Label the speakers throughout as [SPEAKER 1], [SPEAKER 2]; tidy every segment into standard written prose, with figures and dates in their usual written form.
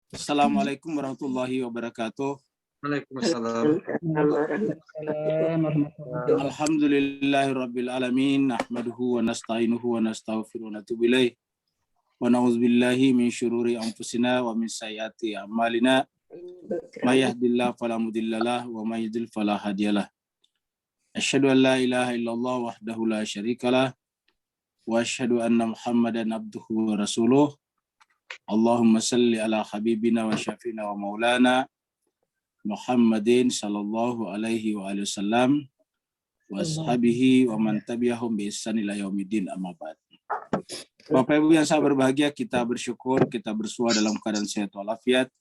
[SPEAKER 1] Assalamualaikum warahmatullahi wabarakatuh.
[SPEAKER 2] Waalaikumsalam.
[SPEAKER 1] Alhamdulillahirabbil alamin, nahmaduhu wa nasta'inuhu wa nastaghfiruh wa natubu ilaih. Wa na'udzubillahi min syururi anfusina wa min sayyiati a'malina. May yahdihillahu fala mudhillalah wa may yudhlil fala hadiyalah. Asyhadu an la ilaha illallah wahdahu la syarikalah wa asyhadu anna Muhammadan abduhu wa rasuluh. Allahumma salli ala habibina wa syafiina wa maulana Muhammadin sallallahu alaihi wa alihi wasallam wa ashabihi wa man tabi'ahum bi ihsan ila yaumiddin, amma ba'd. Bapak Ibu yang sangat berbahagia, kita bersyukur kita bersua dalam keadaan sehat walafiat,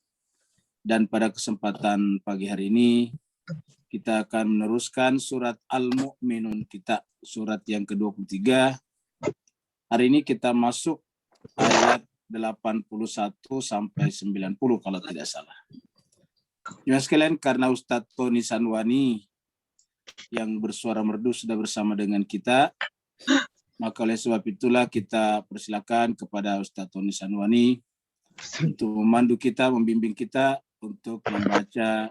[SPEAKER 1] dan pada kesempatan pagi hari ini kita akan meneruskan surat Al-Mu'minun kita, surat yang ke-23. Hari ini kita masuk ayat 81 sampai 90 kalau tidak salah. Ya sekalian, karena Ustadz Tony Sanwani yang bersuara merdu sudah bersama dengan kita, maka oleh sebab itulah kita persilakan kepada Ustadz Tony Sanwani untuk memandu kita, membimbing kita untuk membaca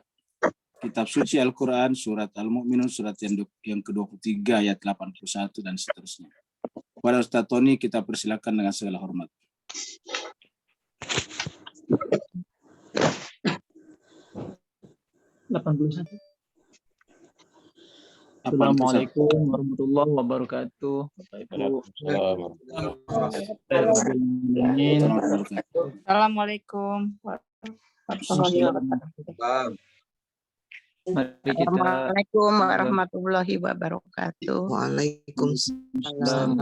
[SPEAKER 1] kitab suci Al-Quran, surat Al-Mu'minun, surat yang ke-23 ayat 81 dan seterusnya. Kepada Ustadz Tony kita persilakan dengan segala hormat.
[SPEAKER 3] Assalamualaikum warahmatullahi wabarakatuh.
[SPEAKER 4] Assalamualaikum warahmatullahi wabarakatuh. Assalamualaikum warahmatullahi wabarakatuh.
[SPEAKER 5] Waalaikumsalam.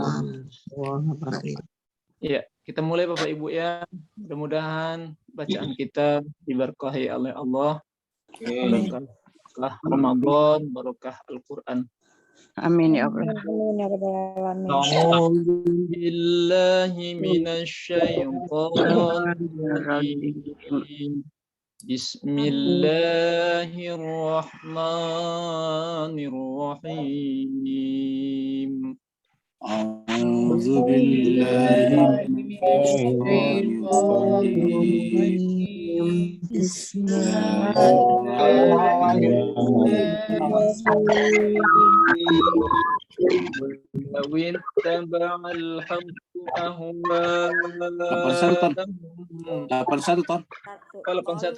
[SPEAKER 3] Ya, kita mulai Bapak Ibu ya. Mudah-mudahan bacaan kita diberkahi oleh Allah. Barokah Ramadan, barokah Al-Quran.
[SPEAKER 4] Amin ya Allah.
[SPEAKER 3] A'udzu billahi minasy syaithanir rajim. Bismillahirrahmanirrahim.
[SPEAKER 1] A'udzu billahi minasyaitonir rajim.
[SPEAKER 3] Bismillahirrahmanirrahim. Taba'al haqqu ahwa'ahum.
[SPEAKER 1] 81 ton.
[SPEAKER 3] 81.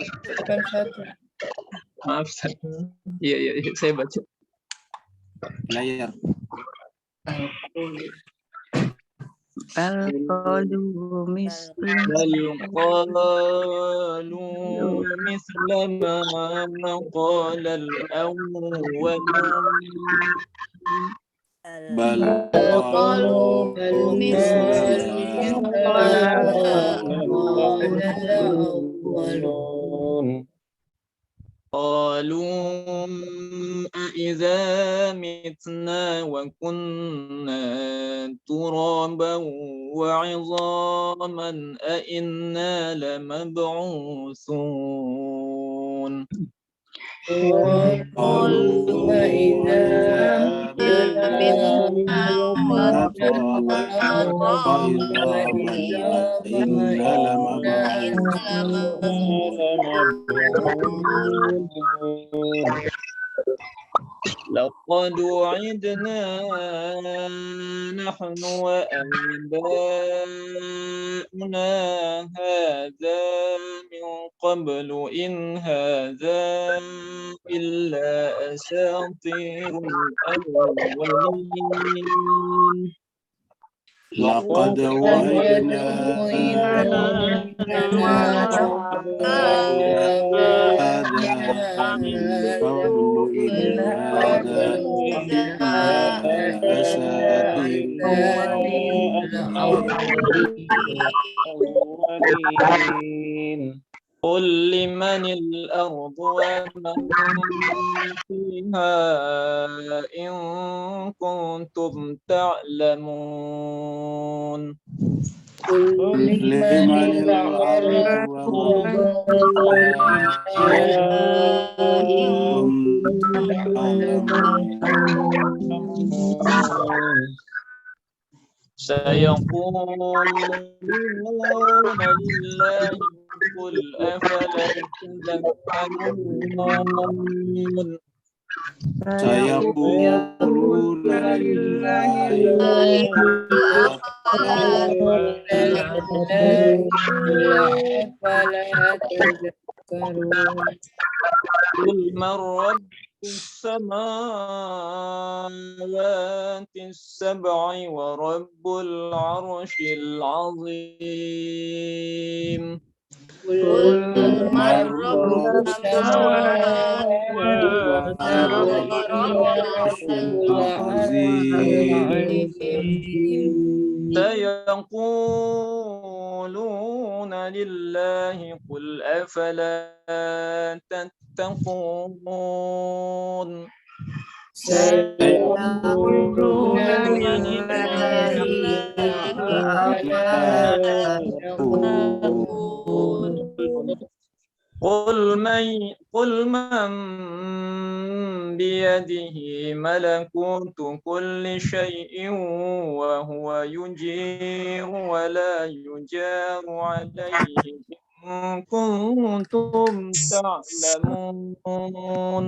[SPEAKER 3] Maaf, iya, saya baca
[SPEAKER 1] Layar.
[SPEAKER 4] Bal qalu
[SPEAKER 3] misla ma qala al-awwalun.
[SPEAKER 1] Bal qalu misla ma qala al-awwalun.
[SPEAKER 3] قالوا أإذا متنا وكنا ترابا وعظاما أإنا لمبعوثون
[SPEAKER 5] قالوا أإذا متنا
[SPEAKER 3] لقد وعدنا نحن وآباؤنا هذا من قبل إن هذا إلا أساطير الأولين
[SPEAKER 1] لقد وعدنا
[SPEAKER 3] قل لمن الأرض ومن فيها إن كنتم تعلمون
[SPEAKER 5] قل لمن الأرض
[SPEAKER 3] سيقولون لله قل أفلا تذكرون
[SPEAKER 1] سيقولون لله
[SPEAKER 5] أفلا تذكرون
[SPEAKER 3] قل من رب السماوات السبع ورب العرش العظيم
[SPEAKER 5] قل
[SPEAKER 1] من
[SPEAKER 5] من رب
[SPEAKER 1] رب
[SPEAKER 5] السماوات ورب
[SPEAKER 1] العرش العظيم
[SPEAKER 5] العظيم
[SPEAKER 3] سيقولون لله قل أفلا تتقون
[SPEAKER 5] سيقولون لله أفلا تتقون
[SPEAKER 3] قل من بيده ملكوت كل شيء وهو يجير ولا يجار عليه إن كنتم تعلمون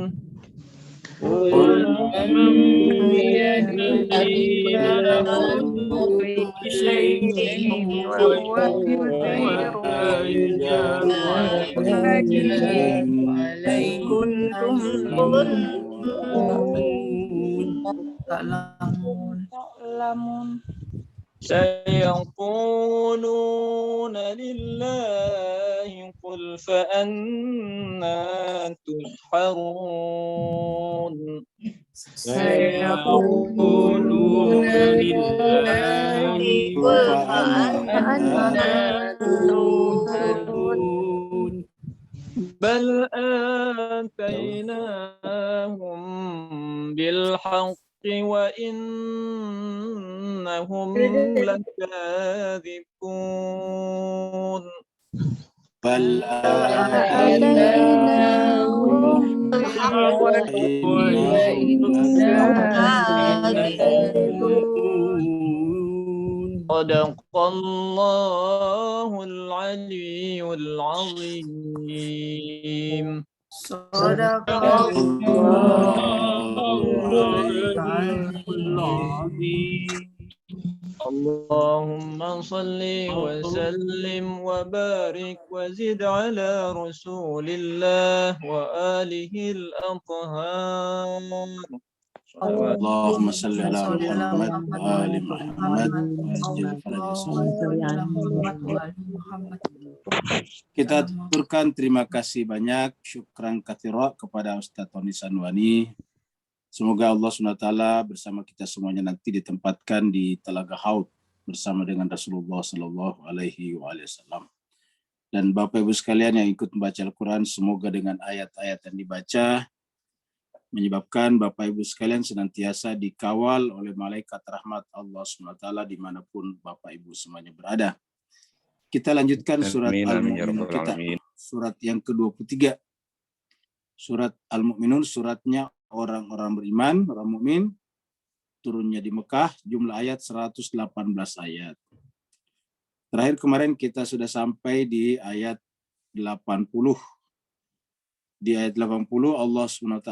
[SPEAKER 5] قل من بيده ملكوت كل شيء وهو يجير عليه كنتم تعلمون
[SPEAKER 3] سيقولون لله قل فأنا تسحرون
[SPEAKER 5] سيقولون لله قل فأنا تسحرون
[SPEAKER 3] بل آتيناهم بالحق وإنهم لكاذبون
[SPEAKER 1] بل
[SPEAKER 5] آتيناهم بالحق وإنهم لكاذبون
[SPEAKER 3] صدق الله العلي العظيم
[SPEAKER 5] صدق الله العظيم
[SPEAKER 3] اللهم صل وسلم وبارك وزد على رسول الله وآله الأطهار
[SPEAKER 1] اللهم صل على محمد وآل محمد وأجل
[SPEAKER 5] Muhammad.
[SPEAKER 1] Kita aturkan terima kasih banyak, syukran katsira kepada Ustadz Tony Sanwani. Semoga Allah SWT bersama kita semuanya nanti ditempatkan di Telaga Haud bersama dengan Rasulullah Sallallahu Alaihi Wasallam. Dan Bapak Ibu sekalian yang ikut membaca Al-Quran, semoga dengan ayat-ayat yang dibaca menyebabkan Bapak Ibu sekalian senantiasa dikawal oleh malaikat rahmat Allah SWT dimanapun Bapak Ibu semuanya berada. Kita lanjutkan surat Al-Mu'minun kita, surat yang ke-23. Surat Al-Mu'minun, suratnya orang-orang beriman, orang mukmin, turunnya di Mekah, jumlah ayat 118 ayat. Terakhir kemarin kita sudah sampai di ayat 80. Di ayat 80 Allah SWT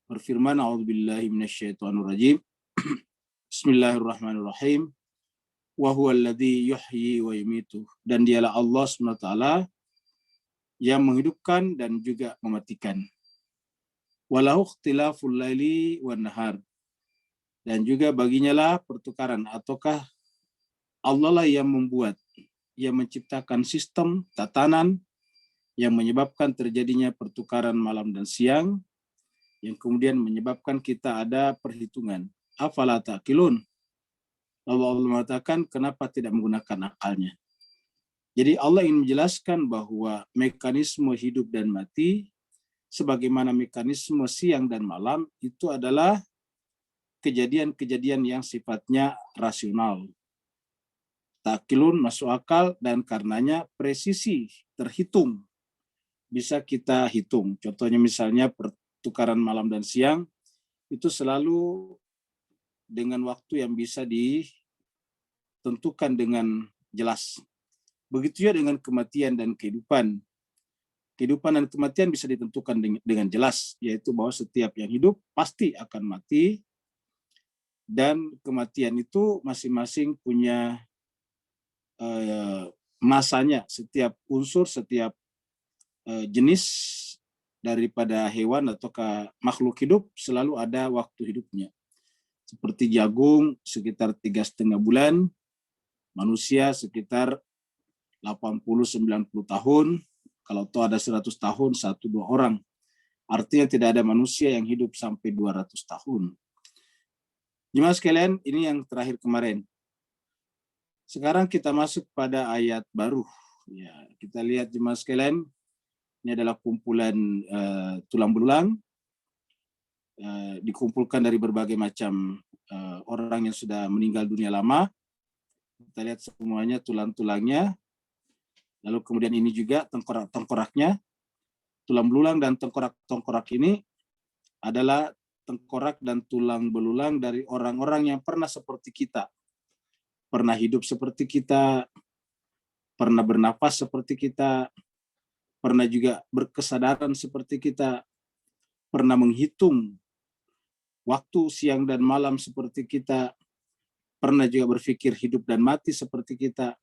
[SPEAKER 1] berfirman, A'udzubillahi minasyaitonirrajim. Bismillahirrahmanirrahim. Wa huwallazi yuhyi wa yumitu. Dan dialah Allah SWT yang menghidupkan dan juga mematikan. Walahu ikhtilaful laili wan nahar. Dan juga baginya lah pertukaran, ataukah Allah lah yang membuat, yang menciptakan sistem tatanan yang menyebabkan terjadinya pertukaran malam dan siang, yang kemudian menyebabkan kita ada perhitungan. Afala ta'qilun. Lalu Allah mengatakan, kenapa tidak menggunakan akalnya? Jadi Allah ingin menjelaskan bahwa mekanisme hidup dan mati, sebagaimana mekanisme siang dan malam, itu adalah kejadian-kejadian yang sifatnya rasional. Ta'qilun masuk akal, dan karenanya presisi terhitung. Bisa kita hitung. Contohnya misalnya pertukaran malam dan siang, itu selalu dengan waktu yang bisa ditentukan dengan jelas. Begitu juga dengan kematian dan kehidupan. Kehidupan dan kematian bisa ditentukan dengan jelas, yaitu bahwa setiap yang hidup pasti akan mati, dan kematian itu masing-masing punya masanya. Setiap unsur, setiap jenis daripada hewan atau makhluk hidup selalu ada waktu hidupnya. Seperti jagung sekitar 3,5 bulan, manusia sekitar 80-90 tahun, kalau toh ada 100 tahun 1-2 orang. Artinya tidak ada manusia yang hidup sampai 200 tahun. Jemaah sekalian, ini yang terakhir kemarin. Sekarang kita masuk pada ayat baru. Ya, kita lihat jemaah sekalian, ini adalah kumpulan tulang belulang, dikumpulkan dari berbagai macam orang yang sudah meninggal dunia lama. Kita lihat semuanya tulang-tulangnya. Lalu kemudian ini juga tengkorak-tengkoraknya. Tulang belulang dan tengkorak-tengkorak ini adalah tengkorak dan tulang belulang dari orang-orang yang pernah seperti kita. Pernah hidup seperti kita, pernah bernafas seperti kita, pernah juga berkesadaran seperti kita, pernah menghitung waktu siang dan malam seperti kita, pernah juga berpikir hidup dan mati seperti kita.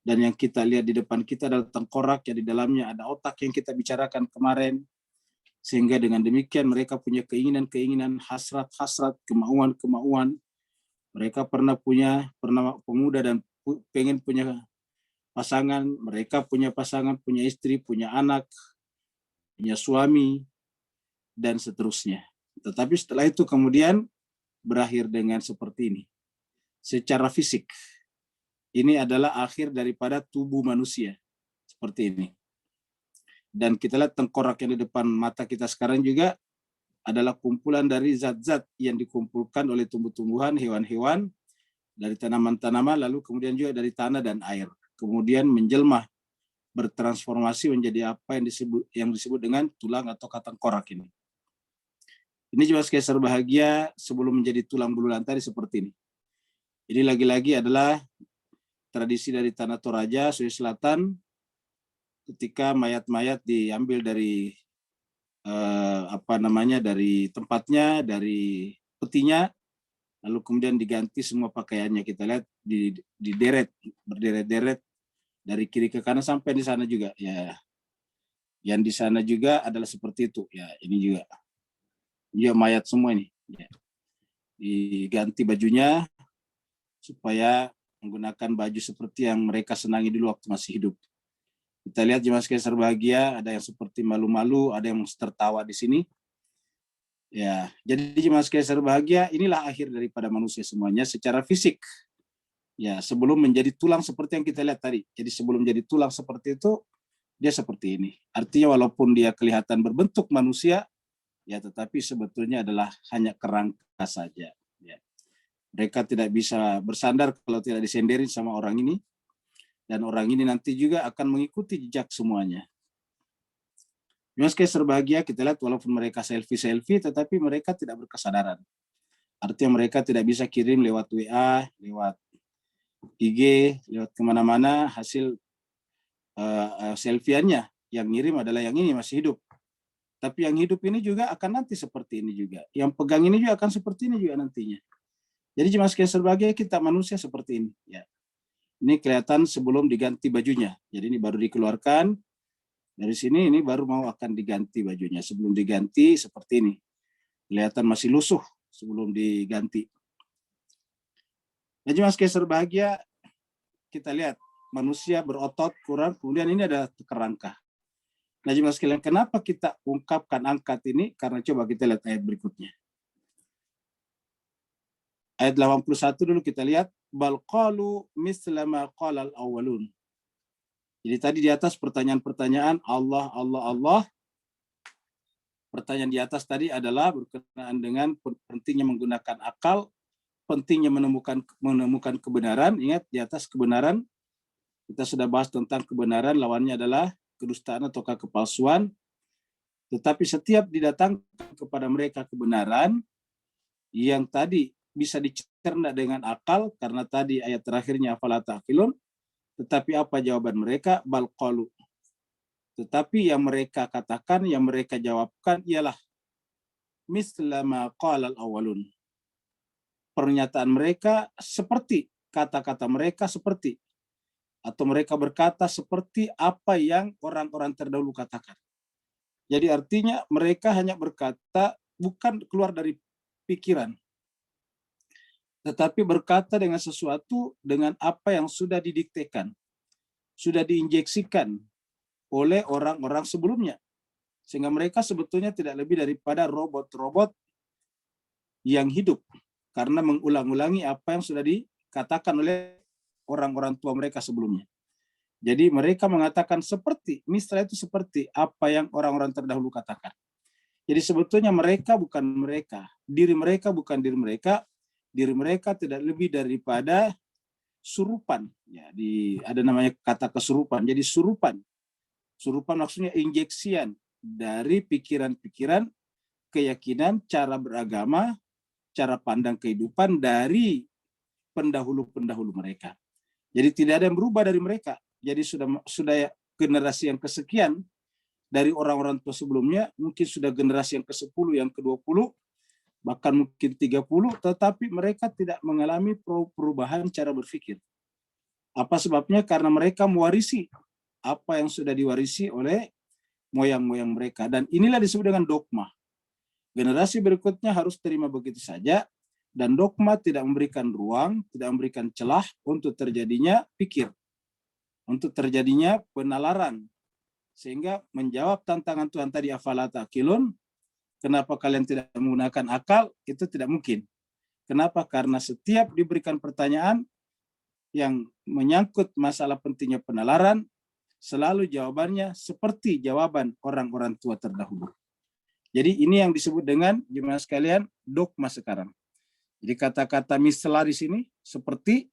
[SPEAKER 1] Dan yang kita lihat di depan kita adalah tengkorak yang di dalamnya ada otak yang kita bicarakan kemarin. Sehingga dengan demikian mereka punya keinginan-keinginan, hasrat-hasrat, kemauan-kemauan. Mereka pernah pemuda dan pengen punya pasangan. Mereka punya pasangan, punya istri, punya anak, punya suami, dan seterusnya. Tetapi setelah itu kemudian berakhir dengan seperti ini. Secara fisik, ini adalah akhir daripada tubuh manusia. Seperti ini. Dan kita lihat tengkorak yang di depan mata kita sekarang juga adalah kumpulan dari zat-zat yang dikumpulkan oleh tumbuh-tumbuhan, hewan-hewan, dari tanaman-tanaman, lalu kemudian juga dari tanah dan air. Kemudian menjelma, bertransformasi menjadi apa yang disebut dengan tulang atau tengkorak ini. Ini juga sekalian berbahagia sebelum menjadi tulang belulang tadi seperti ini. Ini lagi-lagi adalah tradisi dari Tanah Toraja, Sulawesi Selatan, ketika mayat-mayat diambil dari dari tempatnya, dari petinya, lalu kemudian diganti semua pakaiannya. Kita lihat berderet-deret dari kiri ke kanan sampai di sana juga. Ya, yang di sana juga adalah seperti itu. Ya, ini juga. Ya, mayat semua ini. Ya. Diganti bajunya supaya menggunakan baju seperti yang mereka senangi dulu waktu masih hidup. Kita lihat jemaah sekalian berbahagia, ada yang seperti malu-malu, ada yang tertawa di sini. Ya, jadi jemaah sekalian berbahagia, inilah akhir daripada manusia semuanya secara fisik. Ya, sebelum menjadi tulang seperti yang kita lihat tadi. Jadi sebelum menjadi tulang seperti itu, dia seperti ini. Artinya walaupun dia kelihatan berbentuk manusia, ya tetapi sebetulnya adalah hanya kerangka saja. Ya. Mereka tidak bisa bersandar kalau tidak disenderin sama orang ini. Dan orang ini nanti juga akan mengikuti jejak semuanya. Meski berbahagia, kita lihat walaupun mereka selfie-selfie, tetapi mereka tidak berkesadaran. Artinya mereka tidak bisa kirim lewat WA, lewat IG, lewat kemana-mana hasil selfie-annya. Yang ngirim adalah yang ini masih hidup. Tapi yang hidup ini juga akan nanti seperti ini juga. Yang pegang ini juga akan seperti ini juga nantinya. Jadi jemaah sekalian berbahagia, kita manusia seperti ini. Ya. Ini kelihatan sebelum diganti bajunya. Jadi ini baru dikeluarkan. Dari sini ini baru mau akan diganti bajunya. Sebelum diganti seperti ini. Kelihatan masih lusuh sebelum diganti. Nah, jemaah sekalian berbahagia, kita lihat manusia berotot kurang, kemudian ini ada kerangka. Nah, jemaah sekalian, kenapa kita ungkapkan angkat ini? Karena coba kita lihat ayat berikutnya. Ayat 81 dulu kita lihat. Bal qalu misla ma qala al-awwalun. Jadi tadi di atas pertanyaan-pertanyaan Allah, Allah, Allah. Pertanyaan di atas tadi adalah berkenaan dengan pentingnya menggunakan akal, pentingnya menemukan kebenaran. Ingat, di atas kebenaran, kita sudah bahas tentang kebenaran, lawannya adalah kedustaan atau kepalsuan. Tetapi setiap didatangkan kepada mereka kebenaran, yang tadi bisa dicerna dengan akal, karena tadi ayat terakhirnya afala ta'qilun, Tetapi apa jawaban mereka? Bal qalu. Tetapi yang mereka katakan, yang mereka jawabkan ialah misla ma qala al-awwalun. Pernyataan mereka seperti, kata-kata mereka seperti, atau mereka berkata seperti apa yang orang-orang terdahulu katakan. Jadi artinya mereka hanya berkata bukan keluar dari pikiran, tetapi berkata dengan sesuatu dengan apa yang sudah didiktekan, sudah diinjeksikan oleh orang-orang sebelumnya. Sehingga mereka sebetulnya tidak lebih daripada robot-robot yang hidup karena mengulang-ulangi apa yang sudah dikatakan oleh orang-orang tua mereka sebelumnya. Jadi mereka mengatakan seperti, misal itu seperti apa yang orang-orang terdahulu katakan. Jadi sebetulnya mereka bukan mereka, diri mereka bukan diri mereka tidak lebih daripada surupan. Ya, ada namanya kata kesurupan. Jadi surupan maksudnya injeksian dari pikiran-pikiran, keyakinan, cara beragama, cara pandang kehidupan dari pendahulu-pendahulu mereka. Jadi tidak ada yang berubah dari mereka. Jadi sudah generasi yang kesekian dari orang-orang tua sebelumnya, mungkin sudah generasi yang ke-10, yang ke-20, bahkan mungkin 30, tetapi mereka tidak mengalami perubahan cara berpikir. Apa sebabnya? Karena mereka mewarisi apa yang sudah diwarisi oleh moyang-moyang mereka. Dan inilah disebut dengan dogma. Generasi berikutnya harus terima begitu saja, dan dogma tidak memberikan ruang, tidak memberikan celah untuk terjadinya pikir, untuk terjadinya penalaran. Sehingga menjawab tantangan Tuhan tadi, afala ta'qilun, kenapa kalian tidak menggunakan akal, itu tidak mungkin. Kenapa? Karena setiap diberikan pertanyaan yang menyangkut masalah pentingnya penalaran, selalu jawabannya seperti jawaban orang-orang tua terdahulu. Jadi ini yang disebut dengan, jemaah sekalian, dogma sekarang. Jadi kata-kata misal di sini seperti,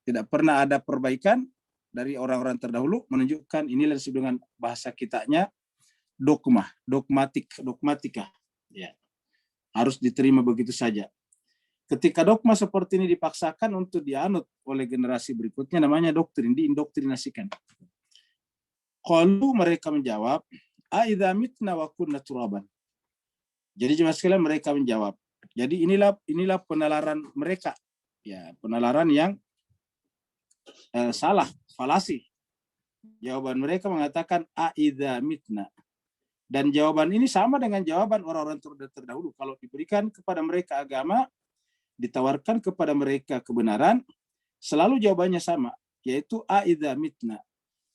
[SPEAKER 1] tidak pernah ada perbaikan dari orang-orang terdahulu, menunjukkan inilah disebut dengan bahasa kitanya dogma, dogmatika. Ya. Harus diterima begitu saja. Ketika dogma seperti ini dipaksakan untuk dianut oleh generasi berikutnya, namanya doktrin, diindoktrinasikan. Qalu, mereka menjawab, aidza mitna wa kunna turaban. Jadi jemaah sekalian, mereka menjawab. Jadi inilah penalaran mereka. Ya, penalaran yang salah, falasi. Jawaban mereka mengatakan aidza mitna. Dan jawaban ini sama dengan jawaban orang-orang terdahulu. Kalau diberikan kepada mereka agama, ditawarkan kepada mereka kebenaran, selalu jawabannya sama, yaitu aidza mitna.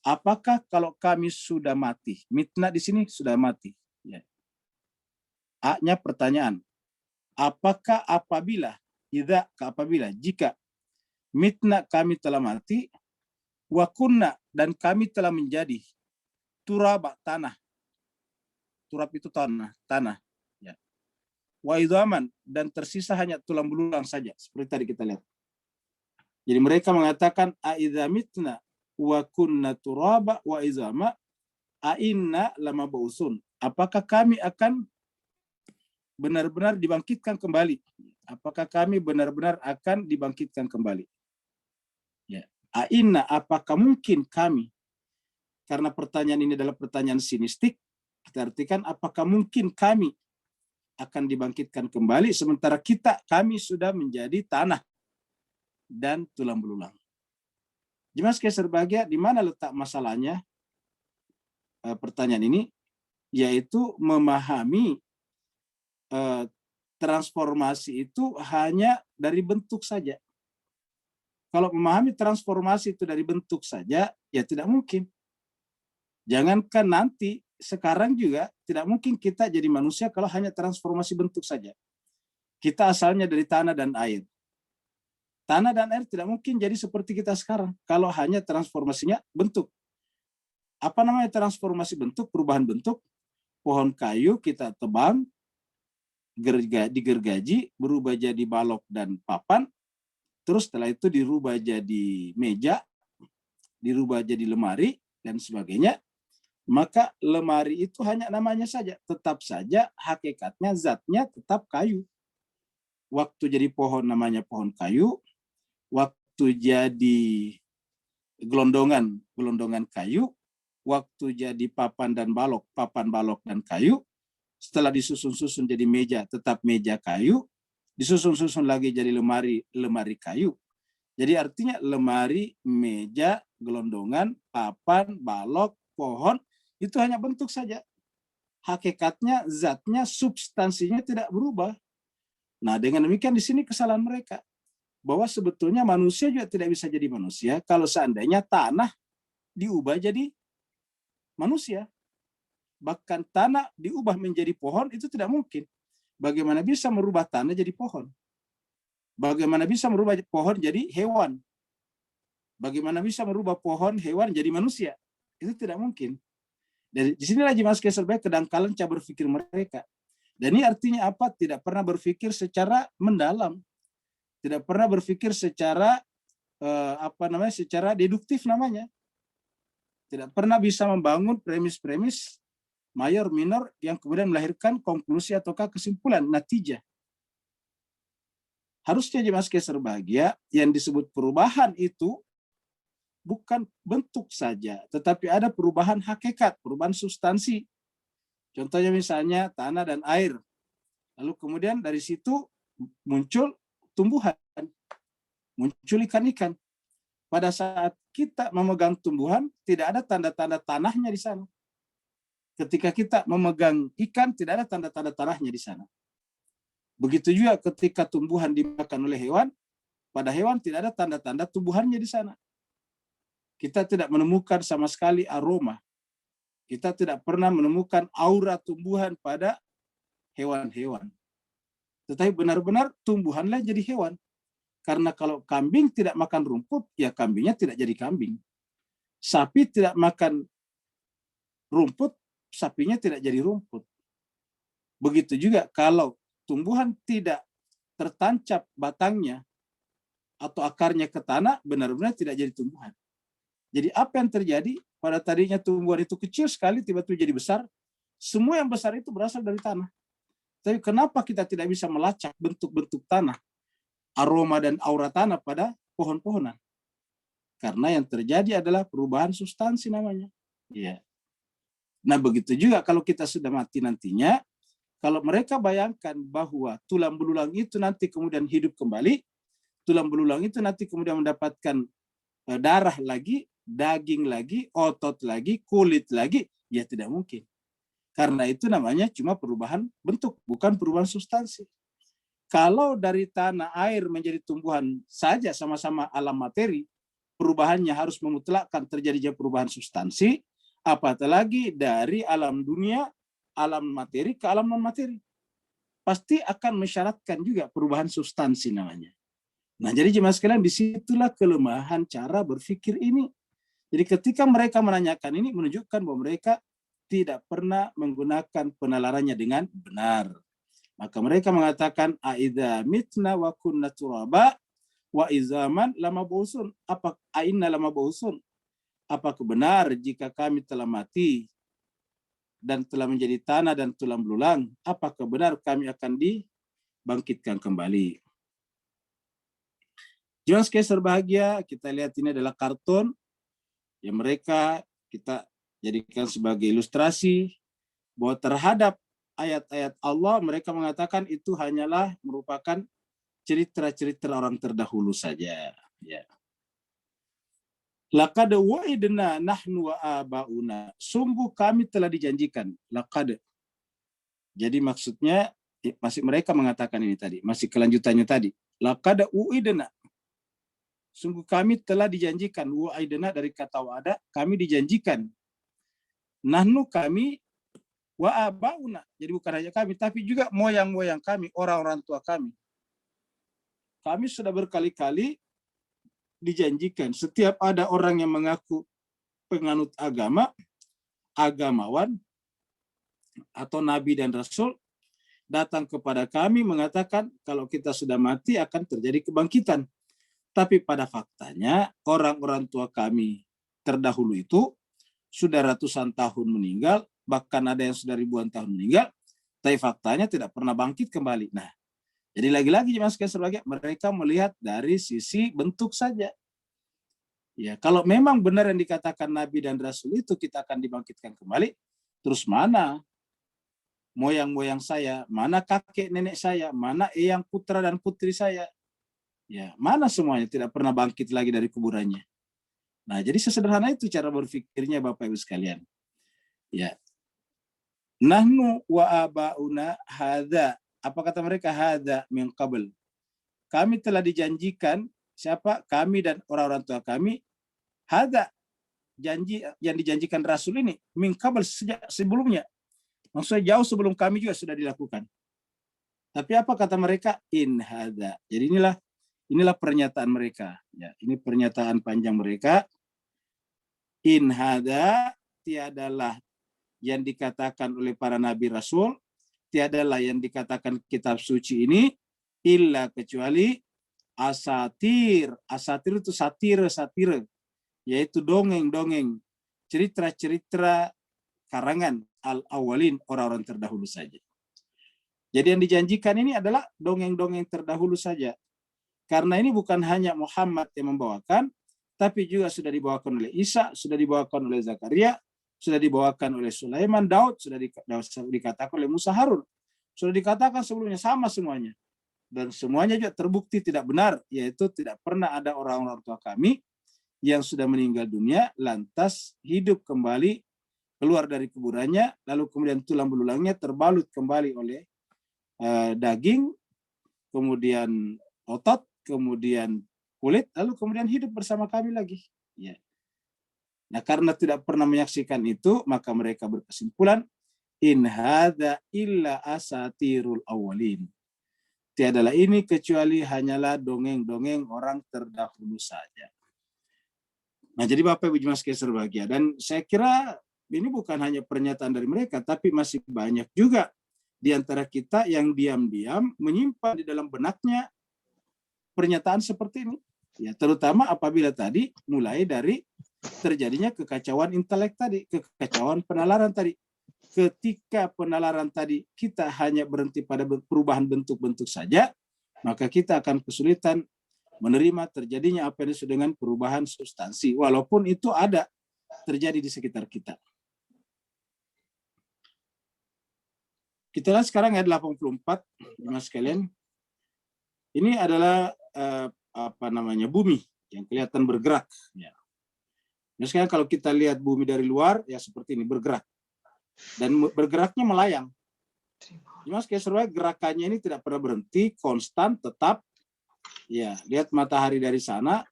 [SPEAKER 1] Apakah kalau kami sudah mati? Mitna di sini sudah mati. Ya. A-nya pertanyaan. Apakah apabila, apabila, jika mitna kami telah mati, wa kunna, dan kami telah menjadi turaba, tanah. Turab itu tanah. Ya. Wa idhaman, dan tersisa hanya tulang belulang saja, seperti tadi kita lihat. Jadi mereka mengatakan aidza mitna wa kunna turaba wa idhama ainna lama bausun. Apakah kami akan benar-benar dibangkitkan kembali? Apakah kami benar-benar akan dibangkitkan kembali? Ya. Ainna, apakah mungkin kami? Karena pertanyaan ini adalah pertanyaan sinistik, kita artikan apakah mungkin kami akan dibangkitkan kembali sementara kami sudah menjadi tanah dan tulang belulang. Jemaah sekalian berbahagia, di mana letak masalahnya? Pertanyaan ini yaitu memahami transformasi itu hanya dari bentuk saja. Kalau memahami transformasi itu dari bentuk saja, ya tidak mungkin. Jangankan nanti, sekarang juga tidak mungkin kita jadi manusia kalau hanya transformasi bentuk saja. Kita asalnya dari tanah dan air. Tanah dan air tidak mungkin jadi seperti kita sekarang kalau hanya transformasinya bentuk. Apa namanya transformasi bentuk, perubahan bentuk? Pohon kayu kita tebang, digergaji, berubah jadi balok dan papan, terus setelah itu dirubah jadi meja, dirubah jadi lemari, dan sebagainya. Maka lemari itu hanya namanya saja, tetap saja hakikatnya, zatnya tetap kayu. Waktu jadi pohon namanya pohon kayu, waktu jadi gelondongan kayu, waktu jadi papan balok dan kayu, setelah disusun-susun jadi meja, tetap meja kayu, disusun-susun lagi jadi lemari kayu. Jadi artinya lemari, meja, gelondongan, papan, balok, pohon, itu hanya bentuk saja. Hakikatnya, zatnya, substansinya tidak berubah. Nah, dengan demikian di sini kesalahan mereka. Bahwa sebetulnya manusia juga tidak bisa jadi manusia kalau seandainya tanah diubah jadi manusia. Bahkan tanah diubah menjadi pohon itu tidak mungkin. Bagaimana bisa merubah tanah jadi pohon? Bagaimana bisa merubah pohon jadi hewan? Bagaimana bisa merubah pohon, hewan jadi manusia? Itu tidak mungkin. Dari di sinilah Jemaah sekalian kedangkalan cara berpikir mereka. Dan ini artinya apa? Tidak pernah berpikir secara mendalam. Tidak pernah berpikir secara secara deduktif namanya. Tidak pernah bisa membangun premis-premis mayor minor yang kemudian melahirkan konklusi ataukah kesimpulan, natijah. Harusnya Jemaah sekalian berbahagia, yang disebut perubahan itu bukan bentuk saja, tetapi ada perubahan hakikat, perubahan substansi. Contohnya misalnya tanah dan air. Lalu kemudian dari situ muncul tumbuhan, muncul ikan-ikan. Pada saat kita memegang tumbuhan, tidak ada tanda-tanda tanahnya di sana. Ketika kita memegang ikan, tidak ada tanda-tanda tanahnya di sana. Begitu juga ketika tumbuhan dimakan oleh hewan, pada hewan tidak ada tanda-tanda tumbuhannya di sana. Kita tidak menemukan sama sekali aroma. Kita tidak pernah menemukan aura tumbuhan pada hewan-hewan. Tetapi benar-benar tumbuhanlah jadi hewan. Karena kalau kambing tidak makan rumput, ya kambingnya tidak jadi kambing. Sapi tidak makan rumput, sapinya tidak jadi rumput. Begitu juga kalau tumbuhan tidak tertancap batangnya atau akarnya ke tanah, benar-benar tidak jadi tumbuhan. Jadi apa yang terjadi? Pada tadinya tumbuhan itu kecil sekali, tiba-tiba jadi besar. Semua yang besar itu berasal dari tanah. Tapi kenapa kita tidak bisa melacak bentuk-bentuk tanah, aroma dan aura tanah pada pohon-pohonan? Karena yang terjadi adalah perubahan substansi namanya. Ya. Nah begitu juga kalau kita sudah mati nantinya, kalau mereka bayangkan bahwa tulang belulang itu nanti kemudian hidup kembali, tulang belulang itu nanti kemudian mendapatkan darah lagi, daging lagi, otot lagi, kulit lagi, ya tidak mungkin. Karena itu namanya cuma perubahan bentuk, bukan perubahan substansi. Kalau dari tanah air menjadi tumbuhan saja sama-sama alam materi, perubahannya harus memutlakkan terjadinya perubahan substansi, apatah lagi dari alam dunia, alam materi ke alam non-materi. Pasti akan mensyaratkan juga perubahan substansi namanya. Nah, jadi jemaah sekalian, disitulah kelemahan cara berpikir ini. Jadi ketika mereka menanyakan ini, menunjukkan bahwa mereka tidak pernah menggunakan penalarannya dengan benar. Maka mereka mengatakan, aidza mitna wa kunna turaba wa izaman lama bausun. Apa aina lama bausun? Apakah benar jika kami telah mati dan telah menjadi tanah dan tulang belulang, apakah benar kami akan dibangkitkan kembali? Jemaah sekalian berbahagia, kita lihat ini adalah kartun yang mereka kita jadikan sebagai ilustrasi bahwa terhadap ayat-ayat Allah mereka mengatakan itu hanyalah merupakan cerita-cerita orang terdahulu saja. Ya. Laqad wa'idna nahnu wa abauna. Sungguh kami telah dijanjikan. Laqad. Jadi maksudnya masih mereka mengatakan ini tadi, masih kelanjutannya tadi. Laqad wa'idna. Sungguh kami telah dijanjikan. Wa'idna dari kata wa'ada, kami dijanjikan. Nahnu kami wa abauna. Jadi bukan hanya kami, tapi juga moyang-moyang kami, orang-orang tua kami. Kami sudah berkali-kali dijanjikan setiap ada orang yang mengaku penganut agama, agamawan, atau nabi dan rasul datang kepada kami mengatakan kalau kita sudah mati akan terjadi kebangkitan. Tapi pada faktanya orang-orang tua kami terdahulu itu sudah ratusan tahun meninggal, bahkan ada yang sudah ribuan tahun meninggal, tapi faktanya tidak pernah bangkit kembali. Nah, jadi lagi-lagi jemaah sekalian berbahagia, mereka melihat dari sisi bentuk saja. Ya, kalau memang benar yang dikatakan Nabi dan Rasul itu kita akan dibangkitkan kembali, terus mana moyang-moyang saya, mana kakek nenek saya, mana eyang putra dan putri saya? Ya, mana semuanya tidak pernah bangkit lagi dari kuburannya. Nah, jadi sesederhana itu cara berpikirnya Bapak Ibu sekalian. Ya. Nahnu wa abauna hadza. Apa kata mereka? Hadza min qabl. Kami telah dijanjikan, siapa? Kami dan orang-orang tua kami, hadza, janji yang dijanjikan Rasul ini min qabl, sejak sebelumnya. Maksudnya jauh sebelum kami juga sudah dilakukan. Tapi apa kata mereka? In hadza. Jadi inilah pernyataan mereka. Ya, ini pernyataan panjang mereka. In hadza, tiadalah yang dikatakan oleh para nabi rasul, tiadalah yang dikatakan kitab suci ini, illa kecuali asatir. Asatir itu satire, yaitu dongeng-dongeng, cerita-cerita karangan al-awwalin, orang-orang terdahulu saja. Jadi yang dijanjikan ini adalah dongeng-dongeng terdahulu saja. Karena ini bukan hanya Muhammad yang membawakan, tapi juga sudah dibawakan oleh Isa, sudah dibawakan oleh Zakaria, sudah dibawakan oleh Sulaiman, Daud, sudah dikatakan oleh Musa, Harun. Sudah dikatakan sebelumnya, sama semuanya. Dan semuanya juga terbukti tidak benar, yaitu tidak pernah ada orang-orang tua kami yang sudah meninggal dunia, lantas hidup kembali, keluar dari kuburannya, lalu kemudian tulang belulangnya terbalut kembali oleh daging, kemudian otot, kemudian kulit, lalu kemudian hidup bersama kami lagi. Ya. Nah, karena tidak pernah menyaksikan itu, maka mereka berkesimpulan, in hadza illa asatirul awwalin. Tiadalah ini kecuali hanyalah dongeng-dongeng orang terdahulu saja. Nah, jadi Bapak Ibu Jemaat sekalian berbahagia, dan saya kira ini bukan hanya pernyataan dari mereka, tapi masih banyak juga di antara kita yang diam-diam menyimpan di dalam benaknya pernyataan seperti ini. Ya, terutama apabila tadi mulai dari terjadinya kekacauan intelek tadi, kekacauan penalaran tadi. Ketika penalaran tadi kita hanya berhenti pada perubahan bentuk-bentuk saja, maka kita akan kesulitan menerima terjadinya apa yang disebut dengan perubahan substansi, walaupun itu ada terjadi di sekitar kita. Kita lihat sekarang ayat 84, Mas sekalian. Ini adalah bumi yang kelihatan bergerak. Ya. Nah, sekarang kalau kita lihat bumi dari luar, ya seperti ini, bergerak. Dan bergeraknya melayang. Mas kayak gerakannya ini tidak pernah berhenti, konstan, tetap. Ya, lihat matahari dari sana,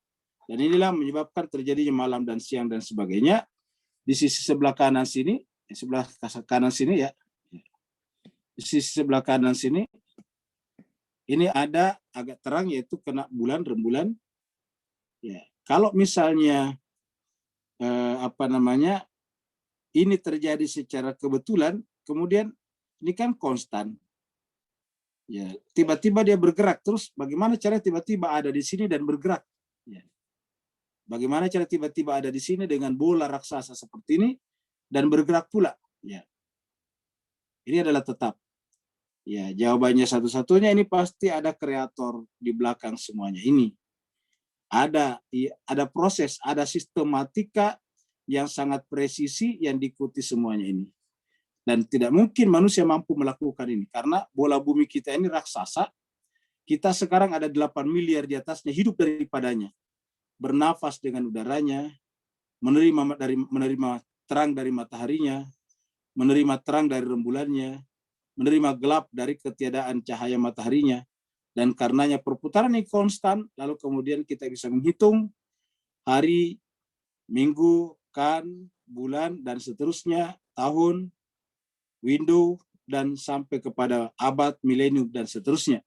[SPEAKER 1] dan inilah menyebabkan terjadinya malam dan siang dan sebagainya. Di sisi sebelah kanan sini, sebelah kanan sini ya, di sisi sebelah kanan sini, ini ada agak terang, yaitu kena bulan, rembulan. Ya, kalau misalnya ini terjadi secara kebetulan, kemudian ini kan konstan. Ya, tiba-tiba dia bergerak, terus bagaimana cara tiba-tiba ada di sini dan bergerak? Ya. Bagaimana cara tiba-tiba ada di sini dengan bola raksasa seperti ini dan bergerak pula? Ya. Ini adalah tetap. Ya, jawabannya satu-satunya ini pasti ada kreator di belakang semuanya ini. Ada proses, ada sistematika yang sangat presisi yang diikuti semuanya ini. Dan tidak mungkin manusia mampu melakukan ini. Karena bola bumi kita ini raksasa. Kita sekarang ada 8 miliar di atasnya, hidup daripadanya. Bernafas dengan udaranya, menerima terang dari mataharinya, menerima terang dari rembulannya, menerima gelap dari ketiadaan cahaya mataharinya. Dan karenanya perputaran ini konstan, lalu kemudian kita bisa menghitung hari, minggu, pekan, bulan, dan seterusnya, tahun, window, dan sampai kepada abad, milenium, dan seterusnya.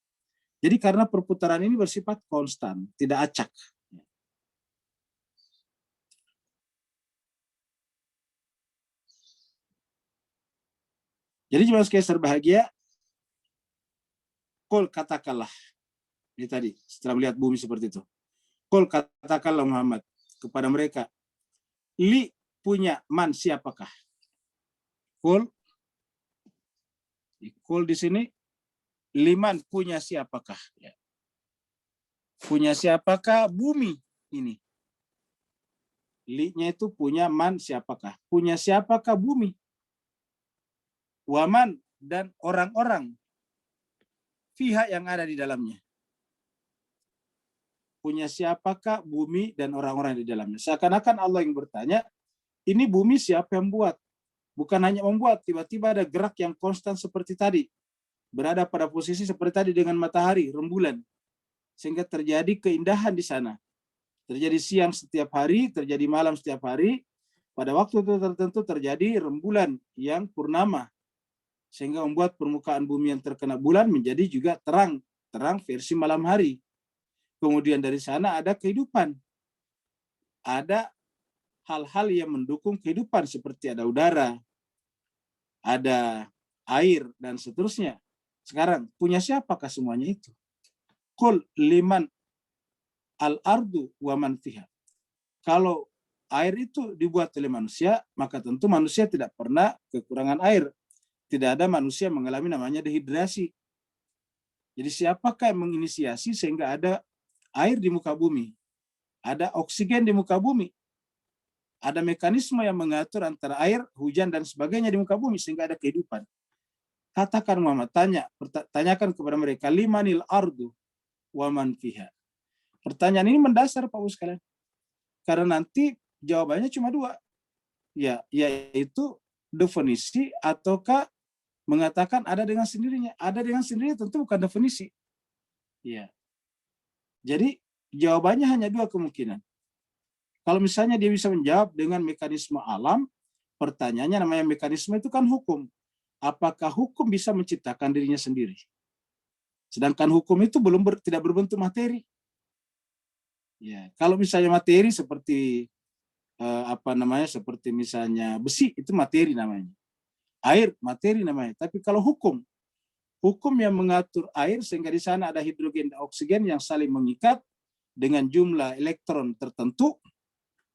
[SPEAKER 1] Jadi karena perputaran ini bersifat konstan, tidak acak. Jadi jemaah sekalian berbahagia, Qul katakanlah, ini tadi setelah melihat bumi seperti itu. Qul katakanlah Muhammad kepada mereka, li punya man siapakah? Qul di sini liman punya siapakah? Ya. Punya siapakah bumi ini? Li-nya itu punya man siapakah? Punya siapakah bumi? Waman dan orang-orang. Fiha yang ada di dalamnya. Punya siapakah bumi dan orang-orang di dalamnya? Seakan-akan Allah yang bertanya, ini bumi siapa yang buat? Bukan hanya membuat, tiba-tiba ada gerak yang konstan seperti tadi. Berada pada posisi seperti tadi dengan matahari, rembulan. Sehingga terjadi keindahan di sana. Terjadi siang setiap hari, terjadi malam setiap hari. Pada waktu tertentu terjadi rembulan yang purnama. Sehingga membuat permukaan bumi yang terkena bulan menjadi juga terang. Terang versi malam hari. Kemudian dari sana ada kehidupan. Ada hal-hal yang mendukung kehidupan seperti ada udara, ada air, dan seterusnya. Sekarang, punya siapakah semuanya itu? Qul liman al-ardu wa man fiha. Kalau air itu dibuat oleh manusia, maka tentu manusia tidak pernah kekurangan air. Tidak ada manusia mengalami namanya dehidrasi. Jadi siapakah yang menginisiasi sehingga ada air di muka bumi? Ada oksigen di muka bumi. Ada mekanisme yang mengatur antara air, hujan, dan sebagainya di muka bumi sehingga ada kehidupan. Katakan Muhammad, tanyakan kepada mereka, limanil ardu wa man fiha. Pertanyaan ini mendasar Pak Ibu sekalian. Karena nanti jawabannya cuma dua. Ya, yaitu definisi ataukah mengatakan ada dengan sendirinya. Ada dengan sendirinya tentu bukan definisi. Ya. Jadi jawabannya hanya dua kemungkinan. Kalau misalnya dia bisa menjawab dengan mekanisme alam, pertanyaannya namanya mekanisme itu kan hukum. Apakah hukum bisa menciptakan dirinya sendiri? Sedangkan hukum itu tidak berbentuk materi. Ya, kalau misalnya materi seperti seperti misalnya besi itu materi namanya. Air materi namanya. Tapi kalau hukum yang mengatur air sehingga di sana ada hidrogen dan oksigen yang saling mengikat dengan jumlah elektron tertentu,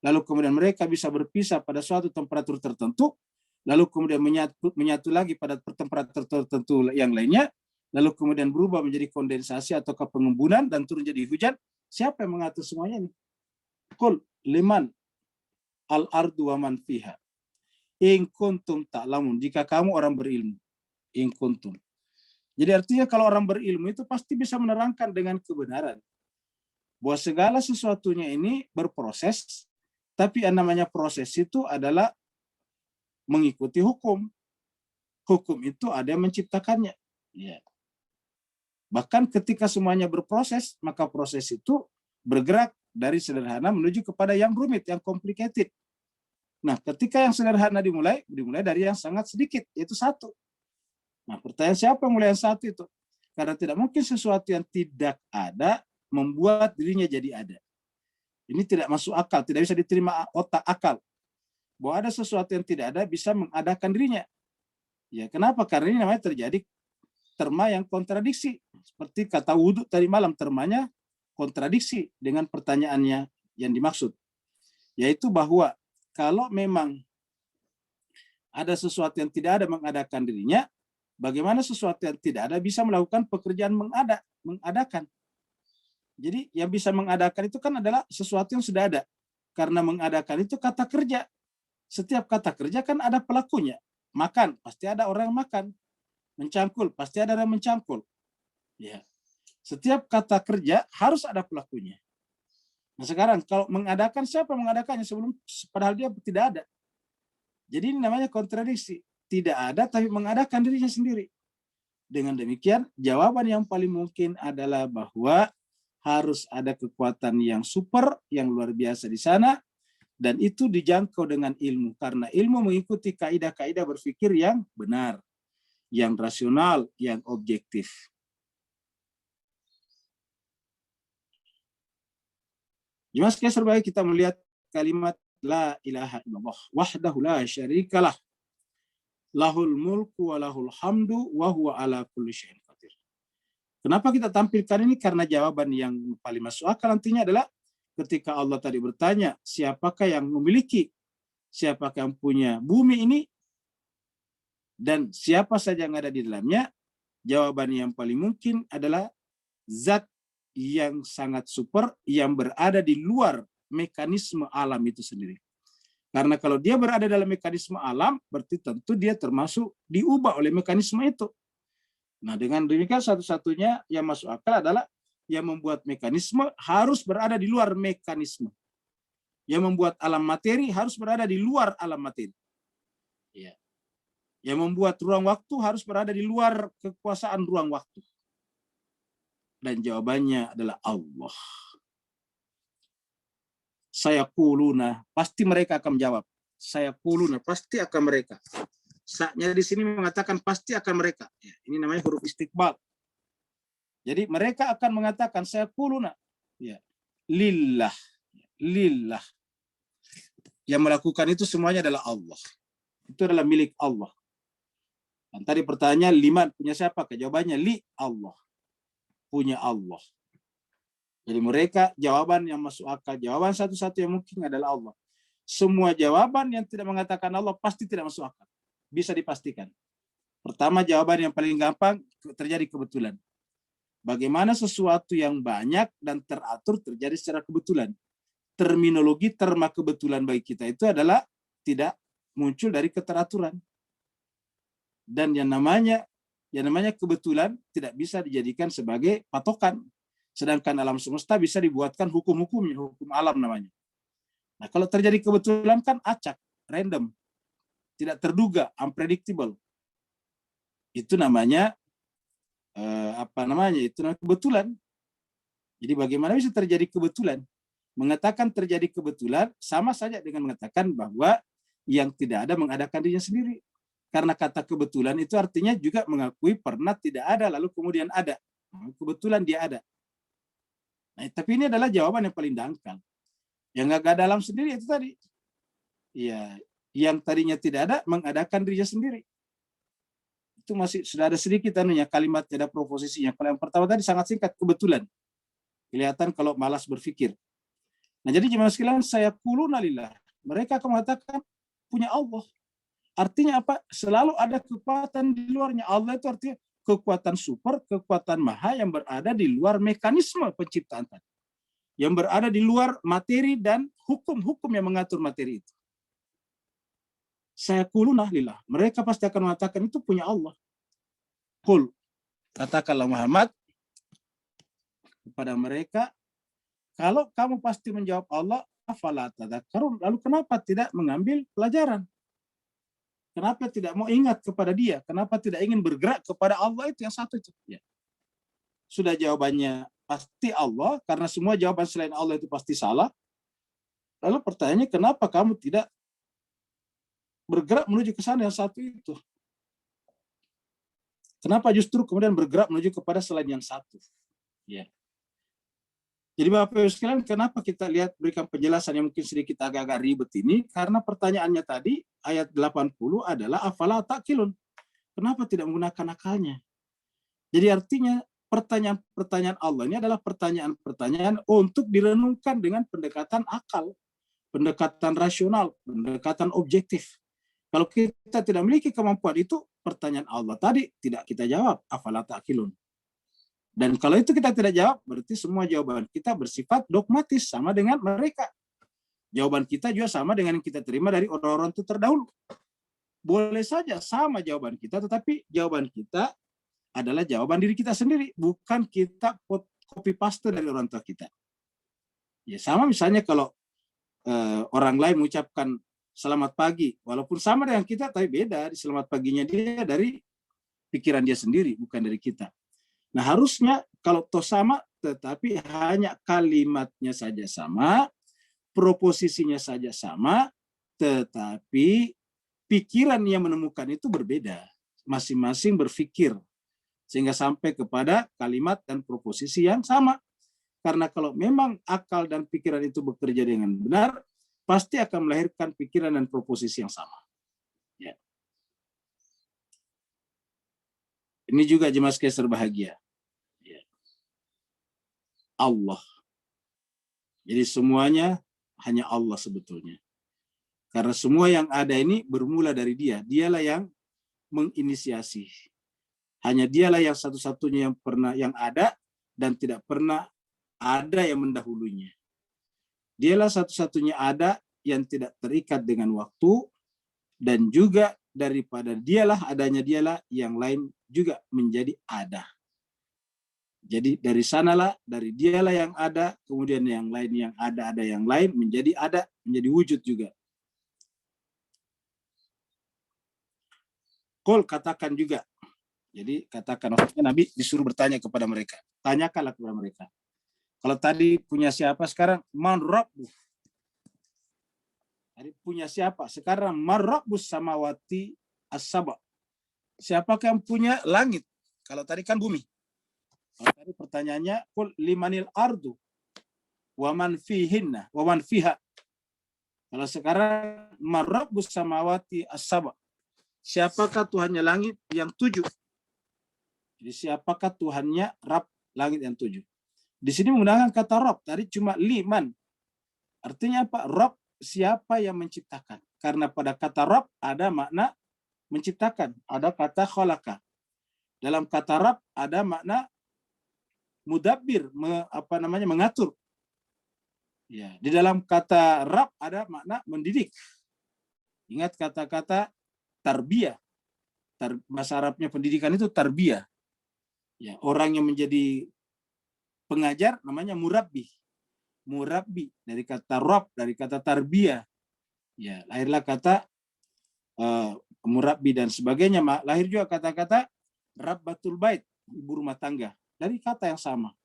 [SPEAKER 1] lalu kemudian mereka bisa berpisah pada suatu temperatur tertentu, lalu kemudian menyatu lagi pada temperatur tertentu yang lainnya, lalu kemudian berubah menjadi kondensasi atau pengembunan dan turun jadi hujan. Siapa yang mengatur semuanya ini? Qul liman al-ardu wa man fiha. In kuntum ta'lamun. Jika kamu orang berilmu. In kuntum. Jadi artinya kalau orang berilmu itu pasti bisa menerangkan dengan kebenaran bahwa segala sesuatunya ini berproses, tapi yang namanya proses itu adalah mengikuti hukum. Hukum itu ada yang menciptakannya. Ya. Bahkan ketika semuanya berproses, maka proses itu bergerak dari sederhana menuju kepada yang rumit, yang complicated. Nah, ketika yang sederhana dimulai dari yang sangat sedikit, yaitu satu. Nah, pertanyaan siapa yang mulai yang satu itu? Karena tidak mungkin sesuatu yang tidak ada membuat dirinya jadi ada. Ini tidak masuk akal, tidak bisa diterima otak akal. Bahwa ada sesuatu yang tidak ada bisa mengadakan dirinya. Ya, kenapa? Karena ini namanya terjadi terma yang kontradiksi. Seperti kata wudhu tadi malam, termanya kontradiksi dengan pertanyaannya yang dimaksud. Yaitu bahwa kalau memang ada sesuatu yang tidak ada mengadakan dirinya, bagaimana sesuatu yang tidak ada bisa melakukan pekerjaan mengadakan. Jadi yang bisa mengadakan itu kan adalah sesuatu yang sudah ada. Karena mengadakan itu kata kerja. Setiap kata kerja kan ada pelakunya. Makan, pasti ada orang yang makan. Mencangkul, pasti ada orang mencangkul. Ya. Setiap kata kerja harus ada pelakunya. Nah sekarang kalau mengadakan, siapa mengadakannya padahal dia tidak ada. Jadi ini namanya kontradiksi. Tidak ada tapi mengadakan dirinya sendiri. Dengan demikian jawaban yang paling mungkin adalah bahwa harus ada kekuatan yang super, yang luar biasa di sana, dan itu dijangkau dengan ilmu. Karena ilmu mengikuti kaidah-kaidah berpikir yang benar, yang rasional, yang objektif. Jemaah sekalian terbaik, kita melihat kalimat la ilaha illallah wahdahu la syarikalah lahul mulku wa lahul hamdu wa huwa ala kulli syai'in qadir. Kenapa kita tampilkan ini? Karena jawaban yang paling masuk akal nantinya adalah ketika Allah tadi bertanya, siapakah yang memiliki, siapakah yang punya bumi ini, dan siapa saja yang ada di dalamnya, jawaban yang paling mungkin adalah zat yang sangat super, yang berada di luar mekanisme alam itu sendiri. Karena kalau dia berada dalam mekanisme alam, berarti tentu dia termasuk diubah oleh mekanisme itu. Nah, dengan demikian satu-satunya yang masuk akal adalah yang membuat mekanisme harus berada di luar mekanisme. Yang membuat alam materi harus berada di luar alam materi. Ya. Yang membuat ruang waktu harus berada di luar kekuasaan ruang waktu. Dan jawabannya adalah Allah. Saya kuluna, pasti mereka akan menjawab. Saya kuluna, pasti akan mereka. Saknya di sini mengatakan pasti akan mereka. Ya, ini namanya huruf istiqbal. Jadi mereka akan mengatakan saya kuluna. Ya. Lillah. Lillah. Yang melakukan itu semuanya adalah Allah. Itu adalah milik Allah. Dan tadi pertanyaan liman punya siapa? Jawabannya li Allah. Punya Allah. Jadi mereka jawaban yang masuk akal, jawaban satu-satu yang mungkin adalah Allah. Semua jawaban yang tidak mengatakan Allah pasti tidak masuk akal. Bisa dipastikan. Pertama, jawaban yang paling gampang terjadi kebetulan. Bagaimana sesuatu yang banyak dan teratur terjadi secara kebetulan. Terminologi terma kebetulan bagi kita itu adalah tidak muncul dari keteraturan. Dan yang namanya kebetulan tidak bisa dijadikan sebagai patokan. Sedangkan alam semesta bisa dibuatkan hukum-hukumnya, hukum alam namanya. Nah, kalau terjadi kebetulan kan acak, random, tidak terduga, unpredictable. Itu namanya Itu namanya kebetulan. Jadi bagaimana bisa terjadi kebetulan? Mengatakan terjadi kebetulan sama saja dengan mengatakan bahwa yang tidak ada mengadakan dirinya sendiri. Karena kata kebetulan itu artinya juga mengakui pernah tidak ada lalu kemudian ada. Kebetulan dia ada. Nah, tapi ini adalah jawaban yang paling dangkal. Yang nggak ada alam sendiri itu tadi. Ya, yang tadinya tidak ada mengadakan dirinya sendiri. Itu masih sudah ada sedikit kalimatnya, ada proposisinya. Kalau yang pertama tadi sangat singkat, kebetulan. Kelihatan kalau malas berpikir. Nah, jadi jemaah sekalian, saya kuluna lillah. Mereka akan mengatakan punya Allah. Artinya apa? Selalu ada kekuatan di luarnya. Allah itu artinya kekuatan super, kekuatan maha yang berada di luar mekanisme penciptaan tadi. Yang berada di luar materi dan hukum-hukum yang mengatur materi itu. Saya kuluna lillah. Mereka pasti akan mengatakan itu punya Allah. Qul. Katakanlah Muhammad kepada mereka, kalau kamu pasti menjawab Allah, afala tadakkarun. Lalu kenapa tidak mengambil pelajaran? Kenapa tidak mau ingat kepada dia? Kenapa tidak ingin bergerak kepada Allah itu yang satu itu? Ya. Sudah jawabannya pasti Allah, karena semua jawaban selain Allah itu pasti salah. Lalu pertanyaannya, kenapa kamu tidak bergerak menuju ke sana yang satu itu? Kenapa justru kemudian bergerak menuju kepada selain yang satu? Ya. Jadi Bapak Ibu sekalian, kenapa kita lihat berikan penjelasan yang mungkin sedikit agak-agak ribet ini? Karena pertanyaannya tadi, ayat 80 adalah afala ta'qilun. Kenapa tidak menggunakan akalnya? Jadi artinya pertanyaan Allah ini adalah pertanyaan-pertanyaan untuk direnungkan dengan pendekatan akal, pendekatan rasional, pendekatan objektif. Kalau kita tidak memiliki kemampuan itu, pertanyaan Allah tadi tidak kita jawab, afala ta'qilun. Dan kalau itu kita tidak jawab, berarti semua jawaban kita bersifat dogmatis, sama dengan mereka. Jawaban kita juga sama dengan yang kita terima dari orang-orang itu terdahulu. Boleh saja sama jawaban kita, tetapi jawaban kita adalah jawaban diri kita sendiri, bukan kita copy paste dari orang tua kita. Ya sama misalnya kalau orang lain mengucapkan selamat pagi, walaupun sama dengan kita, tapi beda. Di selamat paginya dia dari pikiran dia sendiri, bukan dari kita. Nah harusnya kalau toh sama, tetapi hanya kalimatnya saja sama, proposisinya saja sama, tetapi pikiran yang menemukan itu berbeda. Masing-masing berpikir, sehingga sampai kepada kalimat dan proposisi yang sama. Karena kalau memang akal dan pikiran itu bekerja dengan benar, pasti akan melahirkan pikiran dan proposisi yang sama. Ya. Ini juga jemaah sekalian berbahagia. Allah. Jadi semuanya hanya Allah sebetulnya. Karena semua yang ada ini bermula dari Dia. Dialah yang menginisiasi. Hanya Dialah yang satu-satunya yang ada dan tidak pernah ada yang mendahulunya. Dialah satu-satunya ada yang tidak terikat dengan waktu, dan juga daripada dialah adanya dialah yang lain juga menjadi ada. Jadi dari sanalah, dari dialah yang ada, kemudian yang lain yang ada yang lain menjadi ada, menjadi wujud juga. Qul, katakan juga. Jadi katakan, maksudnya Nabi disuruh bertanya kepada mereka. Tanyakanlah kepada mereka. Kalau tadi punya siapa, sekarang man rabbuh. Tadi punya siapa, sekarang man rabbus samawati as-saba. Siapakah yang punya langit? Kalau tadi kan bumi. Kalau tadi pertanyaannya, qul limanil ardu wa man fihinna wa man fiha. Kalau sekarang man rabbus samawati as-saba. Siapakah Tuhannya langit yang 7? Jadi siapakah Tuhannya Rabb langit yang 7? Di sini menggunakan kata Rabb, tadi cuma liman. Artinya apa? Rabb, siapa yang menciptakan. Karena pada kata Rabb ada makna menciptakan, ada kata khalaqa. Dalam kata Rabb ada makna mudabbir, mengatur. Ya, di dalam kata Rabb ada makna mendidik. Ingat kata-kata tarbiyah. Bahasa Arabnya pendidikan itu tarbiyah. Ya, orang yang menjadi pengajar namanya murabbi. Murabbi dari kata Rabb, dari kata tarbiyah. Ya, lahirlah kata murabbi dan sebagainya. Lahir juga kata-kata Rabbatul Bait, ibu rumah tangga. Dari kata yang sama.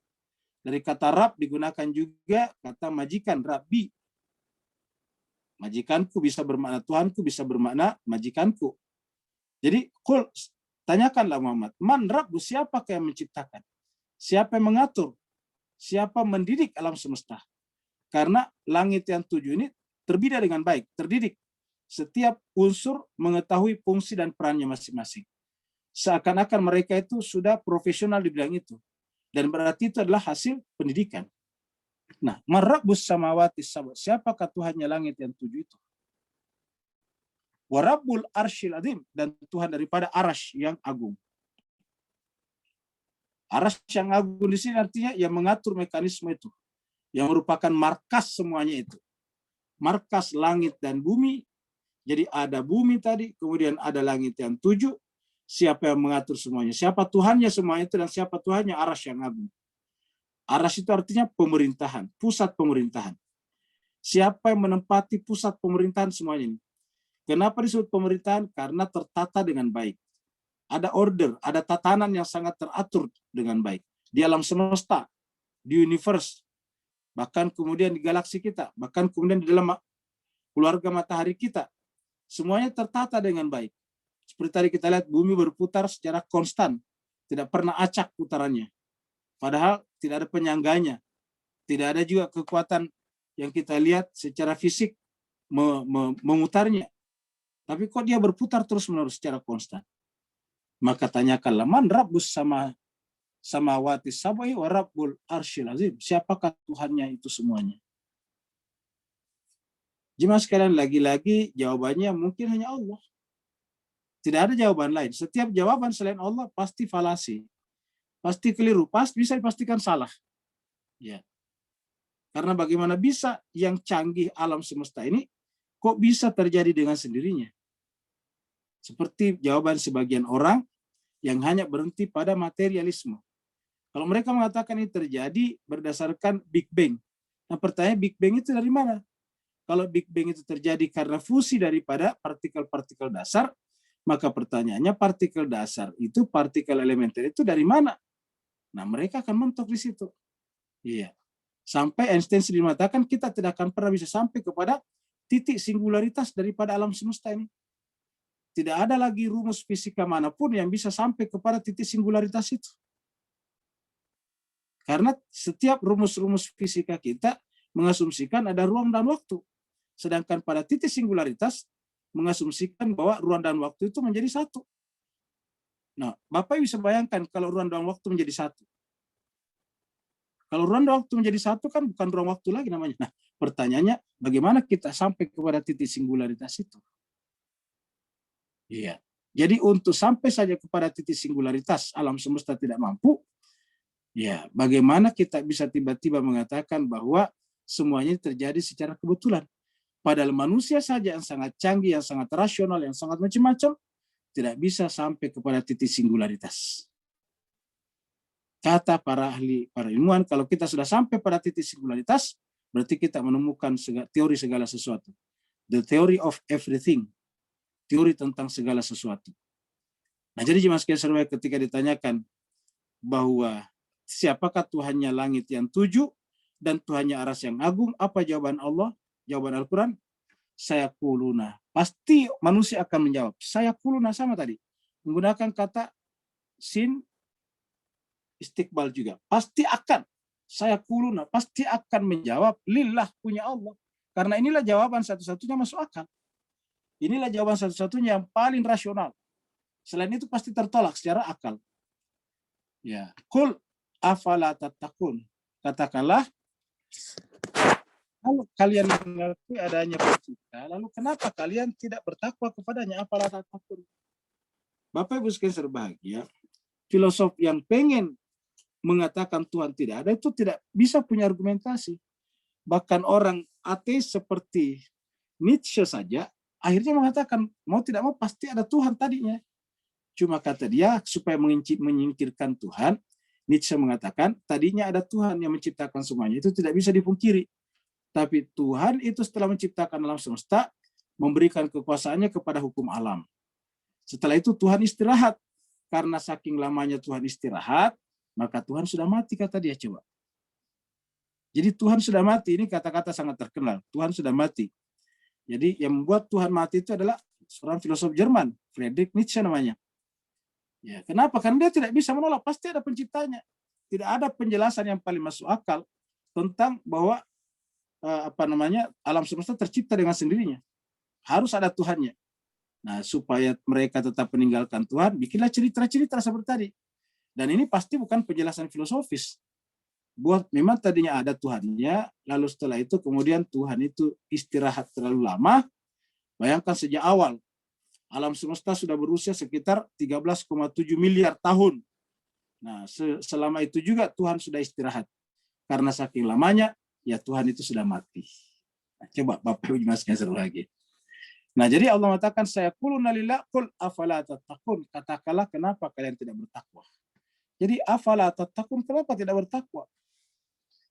[SPEAKER 1] Dari kata Rabb digunakan juga kata majikan, Rabbi. Majikanku bisa bermakna Tuhanku, bisa bermakna majikanku. Jadi, qul, tanyakanlah Muhammad, man Rabbu, siapakah yang menciptakan? Siapa yang mengatur? Siapa mendidik alam semesta? Karena langit yang 7 ini terbina dengan baik, terdidik. Setiap unsur mengetahui fungsi dan perannya masing-masing. Seakan-akan mereka itu sudah profesional di bidang itu. Dan berarti itu adalah hasil pendidikan. Nah, man Rabbus samawati sab'a, siapakah Tuhannya langit yang 7 itu? Wa Rabbul arsyil azim, dan Tuhan daripada arasy yang agung. Arasy yang agung di sini artinya yang mengatur mekanisme itu, yang merupakan markas semuanya itu. Markas langit dan bumi. Jadi ada bumi tadi, kemudian ada langit yang 7. Siapa yang mengatur semuanya? Siapa Tuhannya semuanya itu, dan siapa Tuhannya? Arasy yang agung. Arasy itu artinya pemerintahan, pusat pemerintahan. Siapa yang menempati pusat pemerintahan semuanya ini? Kenapa disebut pemerintahan? Karena tertata dengan baik. Ada order, ada tatanan yang sangat teratur dengan baik. Di alam semesta, di universe, bahkan kemudian di galaksi kita, bahkan kemudian di dalam keluarga matahari kita. Semuanya tertata dengan baik. Seperti tadi kita lihat, bumi berputar secara konstan. Tidak pernah acak putarannya. Padahal tidak ada penyangganya. Tidak ada juga kekuatan yang kita lihat secara fisik memutarnya. Tapi kok dia berputar terus-menerus secara konstan? Maka tanyakanlah, man Rabbus samawati sab'i wa Rabbul arsyil azim. Siapakah Tuhannya itu semuanya? Jemaah sekalian, lagi-lagi jawabannya mungkin hanya Allah. Tidak ada jawaban lain. Setiap jawaban selain Allah pasti falasi. Pasti keliru. Pasti bisa dipastikan salah. Ya. Karena bagaimana bisa yang canggih alam semesta ini kok bisa terjadi dengan sendirinya? Seperti jawaban sebagian orang yang hanya berhenti pada materialisme. Kalau mereka mengatakan ini terjadi berdasarkan Big Bang. Nah, pertanyaan Big Bang itu dari mana? Kalau Big Bang itu terjadi karena fusi daripada partikel-partikel dasar, maka pertanyaannya partikel dasar itu, partikel elementer itu dari mana? Nah, mereka akan mentok di situ. Iya. Sampai Einstein sendiri mengatakan kita tidak akan pernah bisa sampai kepada titik singularitas daripada alam semesta ini. Tidak ada lagi rumus fisika manapun yang bisa sampai kepada titik singularitas itu. Karena setiap rumus-rumus fisika kita mengasumsikan ada ruang dan waktu. Sedangkan pada titik singularitas mengasumsikan bahwa ruang dan waktu itu menjadi satu. Nah, Bapak bisa bayangkan kalau ruang dan waktu menjadi satu. Kalau ruang dan waktu menjadi satu kan bukan ruang waktu lagi namanya. Nah, pertanyaannya bagaimana kita sampai kepada titik singularitas itu? Iya. Jadi untuk sampai saja kepada titik singularitas alam semesta tidak mampu, ya bagaimana kita bisa tiba-tiba mengatakan bahwa semuanya terjadi secara kebetulan. Padahal manusia saja yang sangat canggih, yang sangat rasional, yang sangat macam-macam, tidak bisa sampai kepada titik singularitas. Kata para ahli, para ilmuwan, kalau kita sudah sampai pada titik singularitas, berarti kita menemukan teori segala sesuatu. The theory of everything. Teori tentang segala sesuatu. Nah, jadi jemaah sekalian ketika ditanyakan bahwa siapakah Tuhannya langit yang 7 dan Tuhannya aras yang agung, apa jawaban Allah? Jawaban Al-Quran, saya kuluna. Pasti manusia akan menjawab. Saya kuluna sama tadi. Menggunakan kata sin istiqbal juga. Pasti akan. Saya kuluna. Pasti akan menjawab. Lillah, punya Allah. Karena inilah jawaban satu-satunya masuk akal. Inilah jawaban satu-satunya yang paling rasional. Selain itu pasti tertolak secara akal. Ya. Kul afala tattaqun. Katakanlah, kalau kalian mengerti adanya pencipta, lalu kenapa kalian tidak bertakwa kepadanya? Afala tattaqun. Bapak Ibu sekalian berbahagia, filosof yang pengen mengatakan Tuhan tidak ada, itu tidak bisa punya argumentasi. Bahkan orang ateis seperti Nietzsche saja, akhirnya mengatakan, mau tidak mau pasti ada Tuhan tadinya. Cuma kata dia, supaya menyingkirkan Tuhan, Nietzsche mengatakan, tadinya ada Tuhan yang menciptakan semuanya. Itu tidak bisa dipungkiri. Tapi Tuhan itu setelah menciptakan alam semesta, memberikan kekuasaannya kepada hukum alam. Setelah itu Tuhan istirahat. Karena saking lamanya Tuhan istirahat, maka Tuhan sudah mati, kata dia. Coba. Jadi Tuhan sudah mati, ini kata-kata sangat terkenal. Tuhan sudah mati. Jadi yang membuat Tuhan mati itu adalah seorang filosof Jerman, Friedrich Nietzsche namanya. Ya, kenapa? Karena dia tidak bisa menolak, pasti ada penciptanya. Tidak ada penjelasan yang paling masuk akal tentang bahwa alam semesta tercipta dengan sendirinya. Harus ada Tuhannya. Nah, supaya mereka tetap meninggalkan Tuhan, bikinlah cerita-cerita seperti tadi. Dan ini pasti bukan penjelasan filosofis. Buat memang tadinya ada Tuhannya, lalu setelah itu kemudian Tuhan itu istirahat terlalu lama. Bayangkan sejak awal, alam semesta sudah berusia sekitar 13,7 miliar tahun. Nah, selama itu juga Tuhan sudah istirahat. Karena saking lamanya, ya Tuhan itu sudah mati. Nah, coba Bapak Ibu jelaskan seru lagi. Nah, jadi Allah mengatakan, saya quluna lillah qul afala tattaqun. Katakanlah kenapa kalian tidak bertakwa. Jadi afala tattaqun, kenapa tidak bertakwa?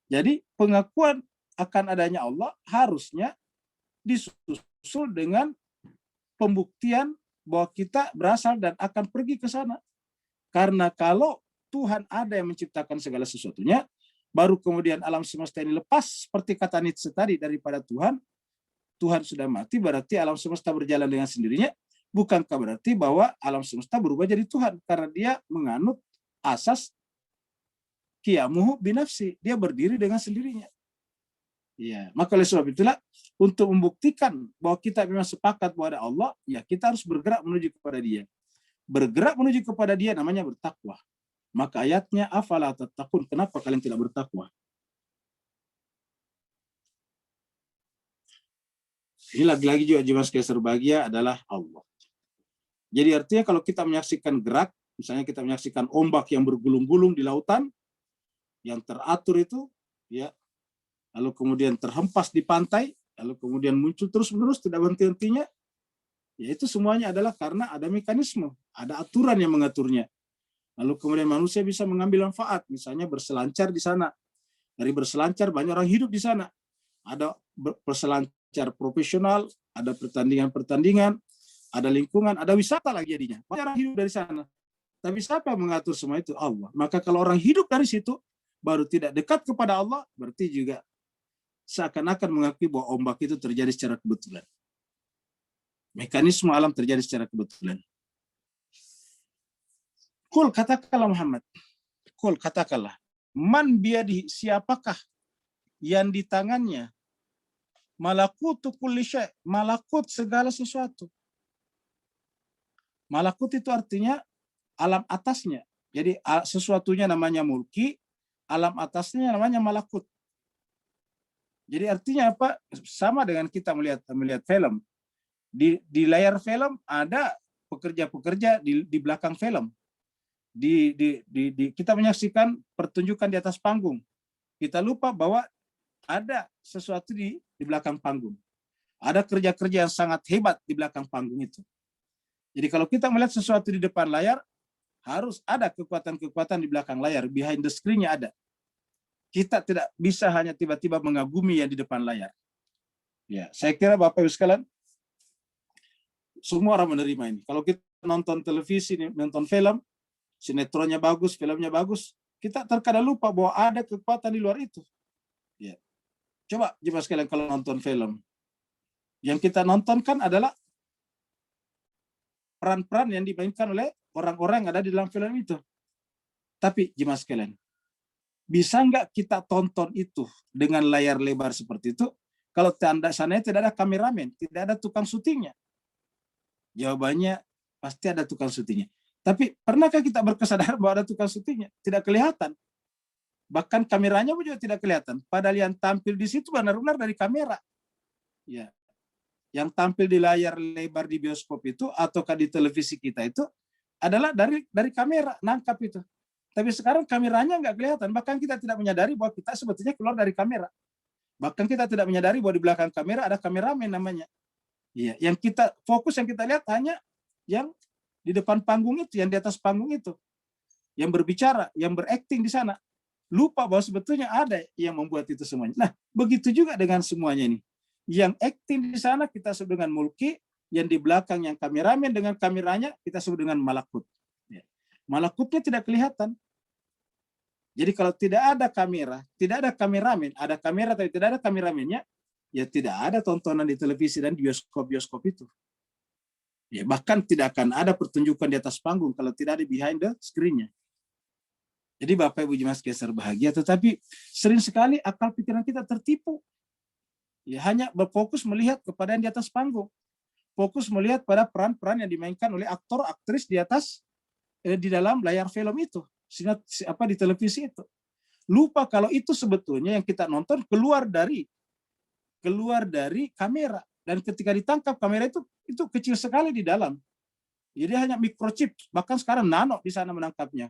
[SPEAKER 1] Jadi pengakuan akan adanya Allah harusnya disusul dengan pembuktian bahwa kita berasal dan akan pergi ke sana. Karena kalau Tuhan ada yang menciptakan segala sesuatunya, baru kemudian alam semesta ini lepas, seperti kata Nietzsche tadi, daripada Tuhan, Tuhan sudah mati, berarti alam semesta berjalan dengan sendirinya. Bukankah berarti bahwa alam semesta berubah jadi Tuhan? Karena dia menganut asas qiyamuhu binafsi, dia berdiri dengan sendirinya. Ya, maka oleh sebab itulah, untuk membuktikan bahwa kita memang sepakat bahwa ada Allah, ya kita harus bergerak menuju kepada dia. Bergerak menuju kepada dia namanya bertakwa. Maka ayatnya, afala tattaqun, kenapa kalian tidak bertakwa? Ini lagi-lagi juga jemaah sekalian berbahagia adalah Allah. Jadi artinya kalau kita menyaksikan gerak, misalnya kita menyaksikan ombak yang bergulung-gulung di lautan, yang teratur itu, ya, lalu kemudian terhempas di pantai, lalu kemudian muncul terus-menerus, tidak berhenti-hentinya, ya itu semuanya adalah karena ada mekanisme, ada aturan yang mengaturnya. Lalu kemudian manusia bisa mengambil manfaat, misalnya berselancar di sana. Dari berselancar banyak orang hidup di sana. Ada berselancar profesional, ada pertandingan-pertandingan, ada lingkungan, ada wisata lagi jadinya. Banyak orang hidup dari sana. Tapi siapa yang mengatur semua itu? Allah. Maka kalau orang hidup dari situ, baru tidak dekat kepada Allah, berarti juga seakan-akan mengakui bahwa ombak itu terjadi secara kebetulan. Mekanisme alam terjadi secara kebetulan. Kul, katakanlah Muhammad. Kul, katakanlah. Man biadihi, siapakah yang di tangannya malakutu kulli syai', malakut segala sesuatu. Malakut itu artinya alam atasnya. Jadi sesuatunya namanya mulki, alam atasnya namanya malakut. Jadi artinya apa? Sama dengan kita melihat film. Di layar film ada pekerja-pekerja di belakang film. Kita menyaksikan pertunjukan di atas panggung. Kita lupa bahwa ada sesuatu di belakang panggung. Ada kerja-kerja yang sangat hebat di belakang panggung itu. Jadi kalau kita melihat sesuatu di depan layar, harus ada kekuatan-kekuatan di belakang layar, behind the screen-nya ada. Kita tidak bisa hanya tiba-tiba mengagumi yang di depan layar. Ya, saya kira Bapak Ibu sekalian, semua orang menerima ini. Kalau kita nonton televisi, nonton film, sinetronnya bagus, filmnya bagus, kita terkadang lupa bahwa ada kekuatan di luar itu. Ya. Coba jemaah sekalian kalau nonton film, yang kita nonton kan adalah peran-peran yang dimainkan oleh orang-orang yang ada di dalam film itu. Tapi jemaah sekalian, bisa nggak kita tonton itu dengan layar lebar seperti itu kalau sana tidak ada kameramen, tidak ada tukang syutingnya? Jawabannya pasti ada tukang syutingnya. Tapi pernahkah kita berkesadaran bahwa ada tukang syutingnya? Tidak kelihatan. Bahkan kameranya pun juga tidak kelihatan. Padahal yang tampil di situ benar-benar dari kamera. Ya. Yang tampil di layar lebar di bioskop itu ataukah di televisi kita itu adalah dari kamera, nangkap itu. Tapi sekarang kameranya nggak kelihatan. Bahkan kita tidak menyadari bahwa kita sebetulnya keluar dari kamera. Bahkan kita tidak menyadari bahwa di belakang kamera ada kameramen namanya. Iya, yang kita fokus, yang kita lihat hanya yang di depan panggung itu, yang di atas panggung itu, yang berbicara, yang berakting di sana. Lupa bahwa sebetulnya ada yang membuat itu semuanya. Nah, begitu juga dengan semuanya ini. Yang akting di sana kita sebut dengan mulki, yang di belakang yang kameramen dengan kameranya kita sebut dengan malakut. Malakutnya tidak kelihatan. Jadi kalau tidak ada kamera, tidak ada kameramen, ada kamera tapi tidak ada kameramennya, ya tidak ada tontonan di televisi dan bioskop-bioskop itu. Ya, bahkan tidak akan ada pertunjukan di atas panggung kalau tidak ada behind the screen-nya. Jadi Bapak Ibu jemaat sekalian berbahagia, tetapi sering sekali akal pikiran kita tertipu. Ya, hanya berfokus melihat kepada yang di atas panggung. Fokus melihat pada peran-peran yang dimainkan oleh aktor, aktris di atas, di dalam layar film itu. Di televisi itu. Lupa kalau itu sebetulnya yang kita nonton keluar dari kamera. Dan ketika ditangkap kamera itu kecil sekali di dalam. Jadi hanya microchip, bahkan sekarang nano di sana menangkapnya.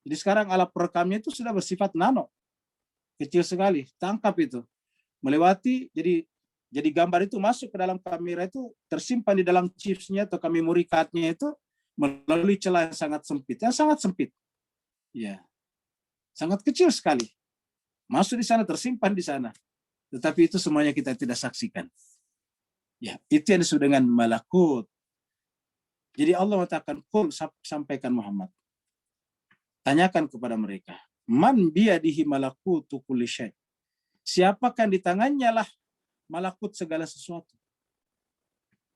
[SPEAKER 1] Jadi sekarang alat perekamnya itu sudah bersifat nano. Kecil sekali, tangkap itu. Melewati, jadi gambar itu masuk ke dalam kamera itu tersimpan di dalam chipsnya atau memory card-nya itu melalui celah yang sangat sempit. Ya. Sangat kecil sekali. Masuk di sana, tersimpan di sana. Tetapi itu semuanya kita tidak saksikan. Ya, itu yang disebut dengan malakut. Jadi Allah mengatakan, "Qul," sampaikan Muhammad. Tanyakan kepada mereka, "Man biyadihi malakutu kulli syai'." Siapakah di tangannya lah malakut segala sesuatu.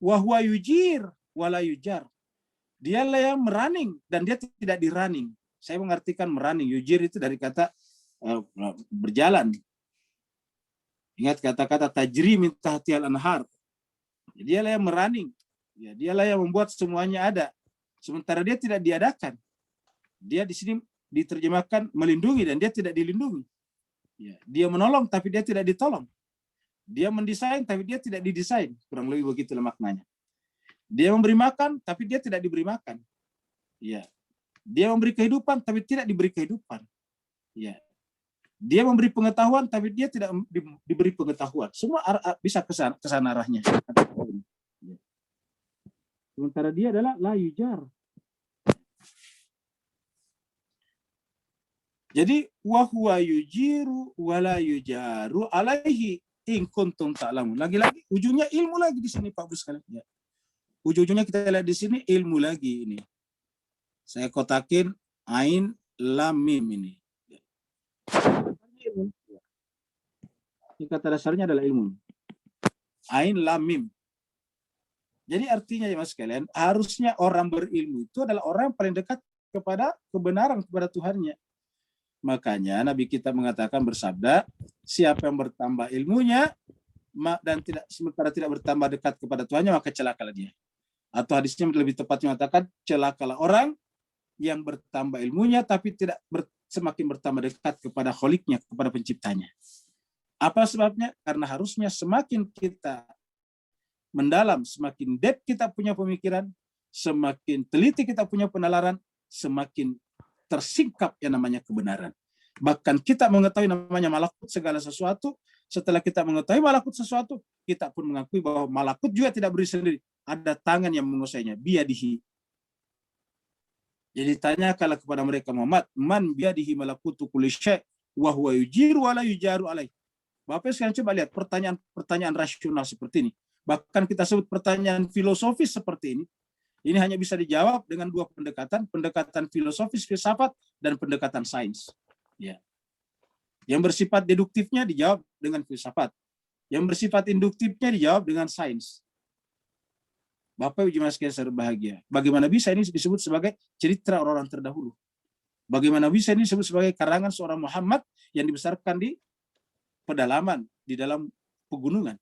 [SPEAKER 1] Wa huwa yujir wala yujar. Dialah yang merunning dan dia tidak dirunning. Saya mengartikan merunning. Yujir itu dari kata berjalan. Ingat kata-kata tajri min tahtiyal anhar. Dialah yang merunning. Ya, dialah yang membuat semuanya ada. Sementara dia tidak diadakan. Dia di sini diterjemahkan melindungi dan dia tidak dilindungi. Ya, dia menolong tapi dia tidak ditolong. Dia mendesain tapi dia tidak didesain. Kurang lebih begitulah maknanya. Dia memberi makan tapi dia tidak diberi makan. Ya. Dia memberi kehidupan tapi tidak diberi kehidupan. Ya. Dia memberi pengetahuan tapi dia tidak diberi pengetahuan. Semua bisa ke sana arahnya. Ya. Sementara dia adalah la yujar. Jadi wa huwa yujiru wala yujaru alaihi in kuntum ta'lamun. Lagi-lagi ujungnya ilmu lagi di sini Pak Bu sekalian. Ya. Ujung-ujungnya kita lihat di sini ilmu lagi ini. Saya kotakin ain lam mim ini. Ini kata dasarnya adalah ilmu. Ain lam mim. Jadi artinya ya Mas sekalian, harusnya orang berilmu itu adalah orang yang paling dekat kepada kebenaran, kepada Tuhannya. Makanya Nabi kita mengatakan bersabda, siapa yang bertambah ilmunya dan sementara tidak bertambah dekat kepada Tuhannya, maka celakalah dia. Atau hadisnya lebih tepatnya mengatakan, celakalah orang yang bertambah ilmunya tapi tidak semakin bertambah dekat kepada kholiknya, kepada penciptanya. Apa sebabnya? Karena harusnya semakin kita mendalam, semakin depth kita punya pemikiran, semakin teliti kita punya penalaran, semakin tersingkap yang namanya kebenaran. Bahkan kita mengetahui namanya malakut segala sesuatu, Setelah kita mengetahui malakut sesuatu, kita pun mengakui bahwa malakut juga tidak berdiri sendiri. Ada tangan yang menguasainya, biyadihi. Jadi tanyakanlah kepada mereka, Muhammad, man biyadihi malakutu kulli syai' wa huwa yujiru wa la yujaru alaih. Bapak sekarang coba lihat pertanyaan rasional seperti ini. Bahkan kita sebut pertanyaan filosofis seperti ini. Ini hanya bisa dijawab dengan dua pendekatan filosofis, filsafat, dan pendekatan sains. Ya. Yang bersifat deduktifnya dijawab dengan filsafat. Yang bersifat induktifnya dijawab dengan sains. Bapak Ibu jemaah sekalian berbahagia. Bagaimana bisa ini disebut sebagai cerita orang-orang terdahulu? Bagaimana bisa ini disebut sebagai karangan seorang Muhammad yang dibesarkan di pedalaman, di dalam pegunungan?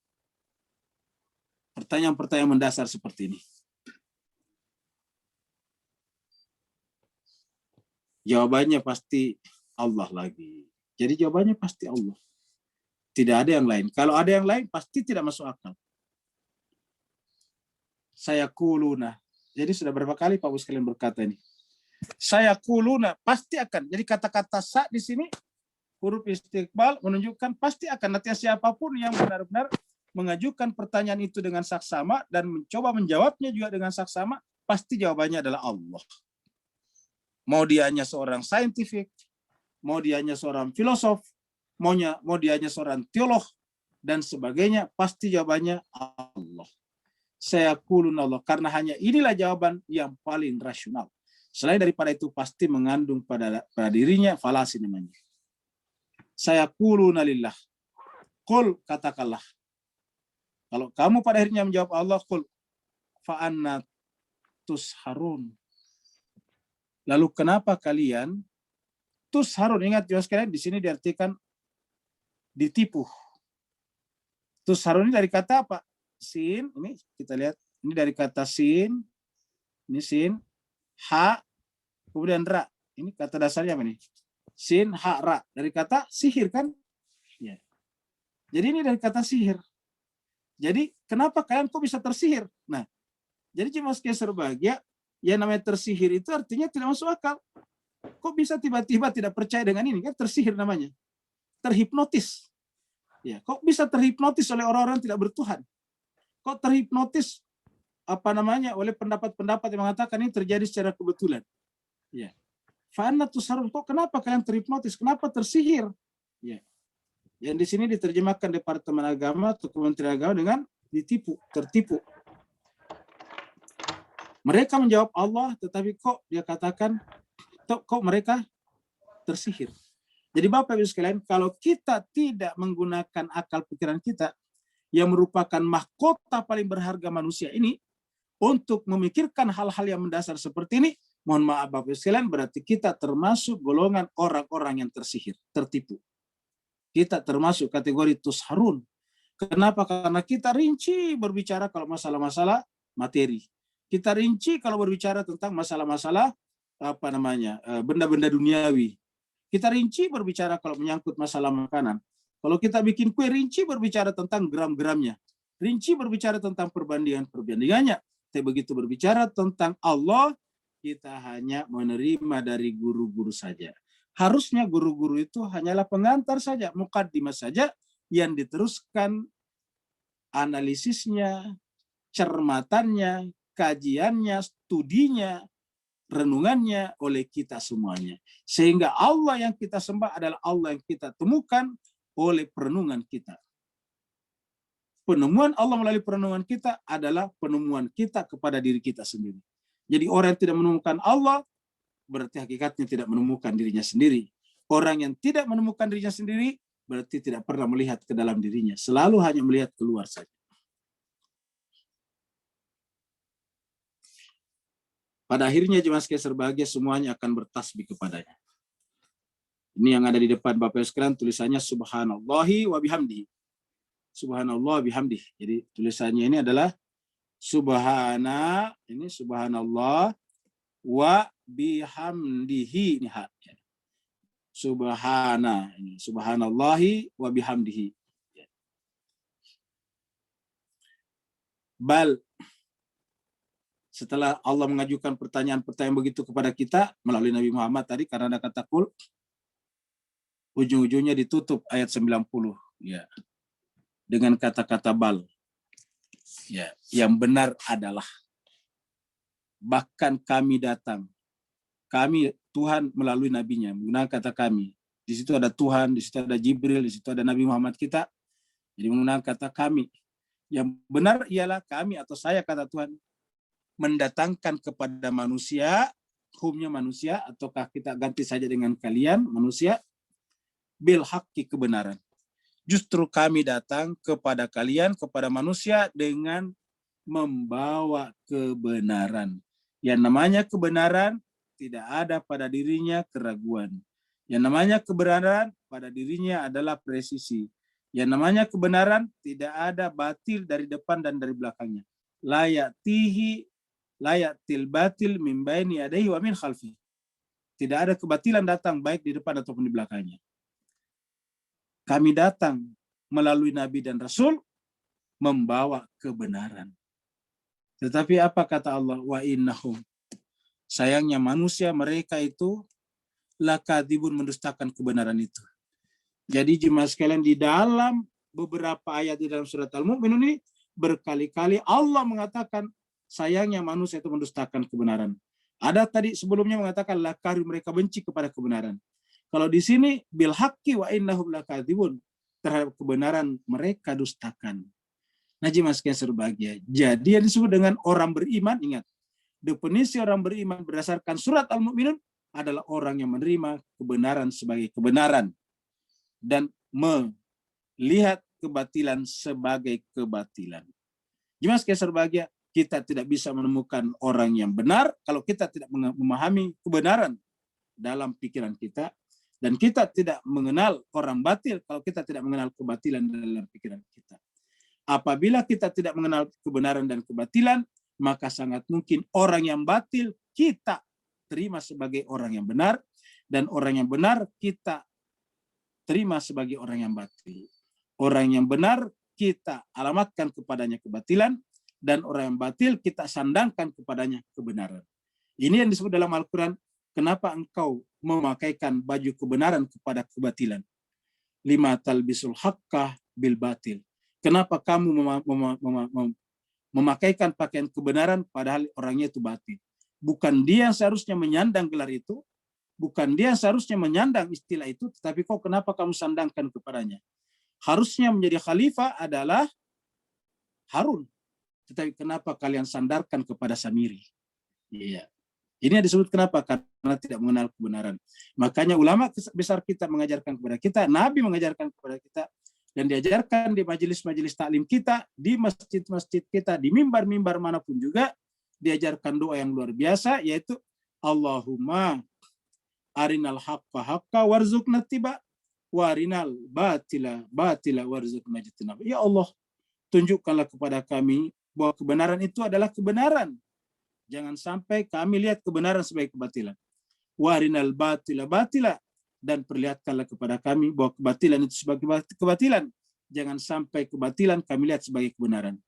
[SPEAKER 1] Pertanyaan-pertanyaan mendasar seperti ini. Jawabannya pasti Allah lagi. Jadi jawabannya pasti Allah. Tidak ada yang lain. Kalau ada yang lain pasti tidak masuk akal. Saya kuluna. Jadi sudah berapa kali Pak Bus kalian berkata ini? Saya kuluna pasti akan. Jadi kata-kata sa di sini huruf istiqbal menunjukkan pasti akan. Nanti siapapun yang benar-benar mengajukan pertanyaan itu dengan saksama dan mencoba menjawabnya juga dengan saksama, pasti jawabannya adalah Allah. Mau dia hanya seorang saintifik, mau dia hanya seorang filosof, mau dia hanya seorang teolog, dan sebagainya, pasti jawabannya Allah. Saya kulun Allah, karena hanya inilah jawaban yang paling rasional. Selain daripada itu, pasti mengandung pada dirinya falasi namanya. Saya kulun lillah. Qul, katakanlah. Kalau kamu pada akhirnya menjawab Allah, qul fa'anna tusharun. Lalu kenapa kalian tusharun? Ingat juga sekalian, di sini diartikan ditipu. Tusharun ini dari kata apa? Sin, ini kita lihat, ini dari kata sin, ini sin, ha, kemudian ra. Ini kata dasarnya apa nih? Sin, ha, ra. Dari kata sihir kan? Ya. Jadi ini dari kata sihir. Jadi kenapa kalian kok bisa tersihir? Nah, jadi jemaah sekalian berbahagia, yang namanya tersihir itu artinya tidak masuk akal. Kok bisa tiba-tiba tidak percaya dengan ini? Kan tersihir namanya. Terhipnotis. Ya, kok bisa terhipnotis oleh orang-orang tidak bertuhan? Kok terhipnotis oleh pendapat-pendapat yang mengatakan ini terjadi secara kebetulan? Ya. Fa'anna tusharun, kok kenapa kalian terhipnotis? Kenapa tersihir? Ya. Yang di sini diterjemahkan Departemen Agama atau Kementerian Agama dengan ditipu, tertipu. Mereka menjawab Allah, tetapi kok dia katakan, kok mereka tersihir. Jadi Bapak Ibu sekalian, kalau kita tidak menggunakan akal pikiran kita, yang merupakan mahkota paling berharga manusia ini, untuk memikirkan hal-hal yang mendasar seperti ini, mohon maaf Bapak Ibu sekalian, berarti kita termasuk golongan orang-orang yang tersihir, tertipu. Kita termasuk kategori tusharun. Kenapa? Karena kita rinci berbicara kalau masalah-masalah materi. Kita rinci kalau berbicara tentang masalah-masalah benda-benda duniawi. Kita rinci berbicara kalau menyangkut masalah makanan. Kalau kita bikin kue, rinci berbicara tentang gram-gramnya. Rinci berbicara tentang perbandingan-perbandingannya. Tapi begitu berbicara tentang Allah, kita hanya menerima dari guru-guru saja. Harusnya guru-guru itu hanyalah pengantar saja, mukaddimah saja, yang diteruskan analisisnya, cermatannya, kajiannya, studinya, renungannya oleh kita semuanya. Sehingga Allah yang kita sembah adalah Allah yang kita temukan oleh perenungan kita. Penemuan Allah melalui perenungan kita adalah penemuan kita kepada diri kita sendiri. Jadi orang yang tidak menemukan Allah, berarti hakikatnya tidak menemukan dirinya sendiri. Orang yang tidak menemukan dirinya sendiri, berarti tidak pernah melihat ke dalam dirinya. Selalu hanya melihat keluar saja. Pada akhirnya jemaah sekalian berbahagia, semuanya akan bertasbih kepadanya. Ini yang ada di depan Bapak sekalian, tulisannya Subhanallahi wa bihamdihi. Subhanallah bihamdih. Jadi tulisannya ini adalah Subhanallah wa bihamdihi. Ini hak. Subhanallahi wa bihamdihi. Bal, setelah Allah mengajukan pertanyaan-pertanyaan begitu kepada kita melalui Nabi Muhammad tadi, karena ada kata kul, ujung-ujungnya ditutup ayat 90. Ya. dengan kata-kata bal. Ya, yang benar adalah bahkan kami datang. Kami Tuhan melalui nabinya menggunakan kata kami. Di situ ada Tuhan, di situ ada Jibril, di situ ada Nabi Muhammad kita. Jadi menggunakan kata kami. Yang benar ialah kami atau saya kata Tuhan mendatangkan kepada manusia, hukumnya manusia, ataukah kita ganti saja dengan kalian manusia, bil haqqi kebenaran. Justru kami datang kepada kalian, kepada manusia dengan membawa kebenaran. Yang namanya kebenaran tidak ada pada dirinya keraguan. Yang namanya kebenaran pada dirinya adalah presisi. Yang namanya kebenaran tidak ada batil dari depan dan dari belakangnya. Layatil batil min baini yadayhi wa min khalfi. Tidak ada kebatilan datang baik di depan ataupun di belakangnya. Kami datang melalui Nabi dan Rasul membawa kebenaran. Tetapi apa kata Allah? Wa innahum. Sayangnya manusia mereka itu lakadzibun, mendustakan kebenaran itu. Jadi jemaah sekalian, di dalam beberapa ayat di dalam surat Al-Mu'minun ini berkali-kali Allah mengatakan sayangnya manusia itu mendustakan kebenaran. Ada tadi sebelumnya mengatakan lakari, mereka benci kepada kebenaran. Kalau di sini bil haqqi wa innahum lakadzibun, terhadap kebenaran mereka dustakan. Nah jemaah sekalian berbahagia. Jadi yang disebut dengan orang beriman, ingat, definisi orang beriman berdasarkan surat Al-Mu'minun adalah orang yang menerima kebenaran sebagai kebenaran dan melihat kebatilan sebagai kebatilan. Jemaah sekalian berbahagia, kita tidak bisa menemukan orang yang benar kalau kita tidak memahami kebenaran dalam pikiran kita, dan kita tidak mengenal orang batil kalau kita tidak mengenal kebatilan dalam pikiran kita. Apabila kita tidak mengenal kebenaran dan kebatilan, maka sangat mungkin orang yang batil kita terima sebagai orang yang benar, dan orang yang benar kita terima sebagai orang yang batil. Orang yang benar kita alamatkan kepadanya kebatilan, dan orang yang batil kita sandangkan kepadanya kebenaran. Ini yang disebut dalam Al-Quran, kenapa engkau memakaikan baju kebenaran kepada kebatilan? Lima talbisul haqqah bil batil. Kenapa kamu memakaikan pakaian kebenaran padahal orangnya itu batil? Bukan dia yang seharusnya menyandang gelar itu, bukan dia yang seharusnya menyandang istilah itu, tetapi kok kenapa kamu sandangkan kepadanya? Harusnya menjadi khalifah adalah Harun, tetapi kenapa kalian sandarkan kepada Samiri? Iya. Ini yang disebut kenapa? Karena tidak mengenal kebenaran. Makanya ulama besar kita mengajarkan kepada kita, Nabi mengajarkan kepada kita, dan diajarkan di majelis-majelis taklim kita, di masjid-masjid kita, di mimbar-mimbar manapun juga, diajarkan doa yang luar biasa, yaitu Allahumma arinal haqqa haqqa warzuqna tiba, warinal batila batila warzuqna jitinab. Ya Allah, tunjukkanlah kepada kami bahwa kebenaran itu adalah kebenaran. Jangan sampai kami lihat kebenaran sebagai kebatilan. Warinal batila batila, dan perlihatkanlah kepada kami bahwa kebatilan itu sebagai kebatilan. Jangan sampai kebatilan kami lihat sebagai kebenaran.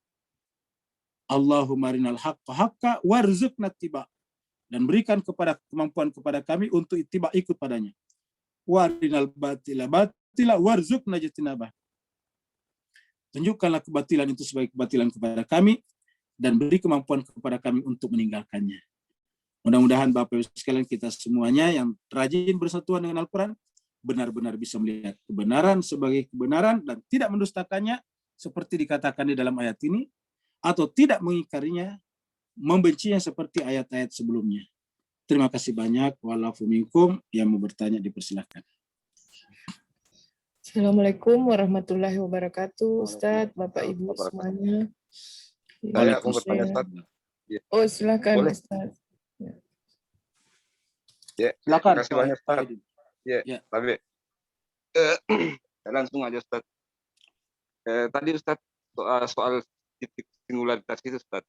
[SPEAKER 1] Allahumma arinal haqqa haqqa warzuqna tiba, dan berikan kepada kemampuan kepada kami untuk ittiba, ikut padanya. Warinal batila batila warzuqna jitinabah. Tunjukkanlah kebatilan itu sebagai kebatilan kepada kami, dan beri kemampuan kepada kami untuk meninggalkannya. Mudah-mudahan Bapak Ibu sekalian, kita semuanya yang rajin bersatuan dengan Al-Quran benar-benar bisa melihat kebenaran sebagai kebenaran dan tidak mendustakannya seperti dikatakan di dalam ayat ini, atau tidak mengingkarinya, membencinya seperti ayat-ayat sebelumnya. Terima kasih banyak. Walafu minkum, yang mau bertanya dipersilahkan.
[SPEAKER 5] Assalamualaikum warahmatullahi wabarakatuh, Ustadz, Bapak Ibu semuanya.
[SPEAKER 2] Saya mau bertanya, Ustadz.
[SPEAKER 5] Oh, silakan,
[SPEAKER 2] Boleh?
[SPEAKER 5] Ustadz.
[SPEAKER 2] Ya,
[SPEAKER 1] Silakan.
[SPEAKER 2] terima kasih banyak, Ustadz. Ya. Tapi langsung aja, Ustadz. Tadi Ustadz soal titik singularitas itu, Ustadz.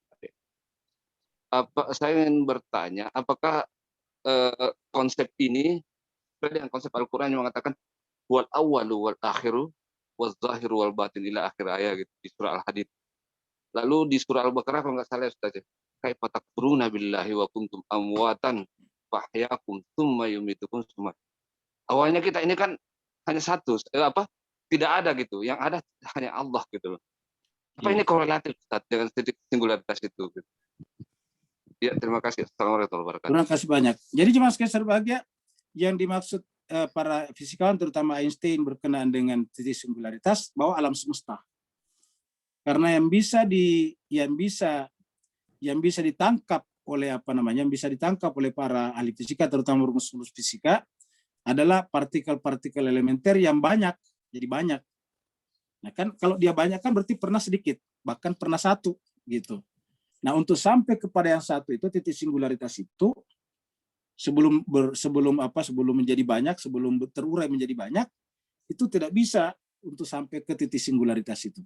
[SPEAKER 2] Saya ingin bertanya, apakah konsep ini dengan konsep Al-Quran yang mengatakan wal awwalu wal akhiru wal zahiru wal batin ila akhir ayat gitu, di surah Al-Hadid. Lalu di surah Al-Baqarah kalau nggak salah Ustaz, kaifa takfuruna billahi wa kuntum amwatan fahyakum tsumma yumitukum tsumma. Awalnya kita ini kan hanya satu, tidak ada gitu. Yang ada hanya Allah gitu loh. Apa
[SPEAKER 1] Iya.
[SPEAKER 2] ini korelatif Ustaz, dengan titik singularitas itu? Gitu. Ya, terima kasih. Assalamualaikum warahmatullahi wabarakatuh.
[SPEAKER 1] Terima kasih banyak. Jadi jemaah sekalian berbahagia, yang dimaksud para fisikawan terutama Einstein berkenaan dengan titik singularitas bahwa alam semesta. Karena yang bisa ditangkap oleh yang bisa ditangkap oleh para ahli fisika terutama rumus-rumus fisika adalah partikel-partikel elementer yang banyak, jadi banyak. Nah kan kalau dia banyak kan berarti pernah sedikit, bahkan pernah satu gitu. Nah untuk sampai kepada yang satu itu titik singularitas itu sebelum menjadi banyak, sebelum terurai menjadi banyak, itu tidak bisa untuk sampai ke titik singularitas itu.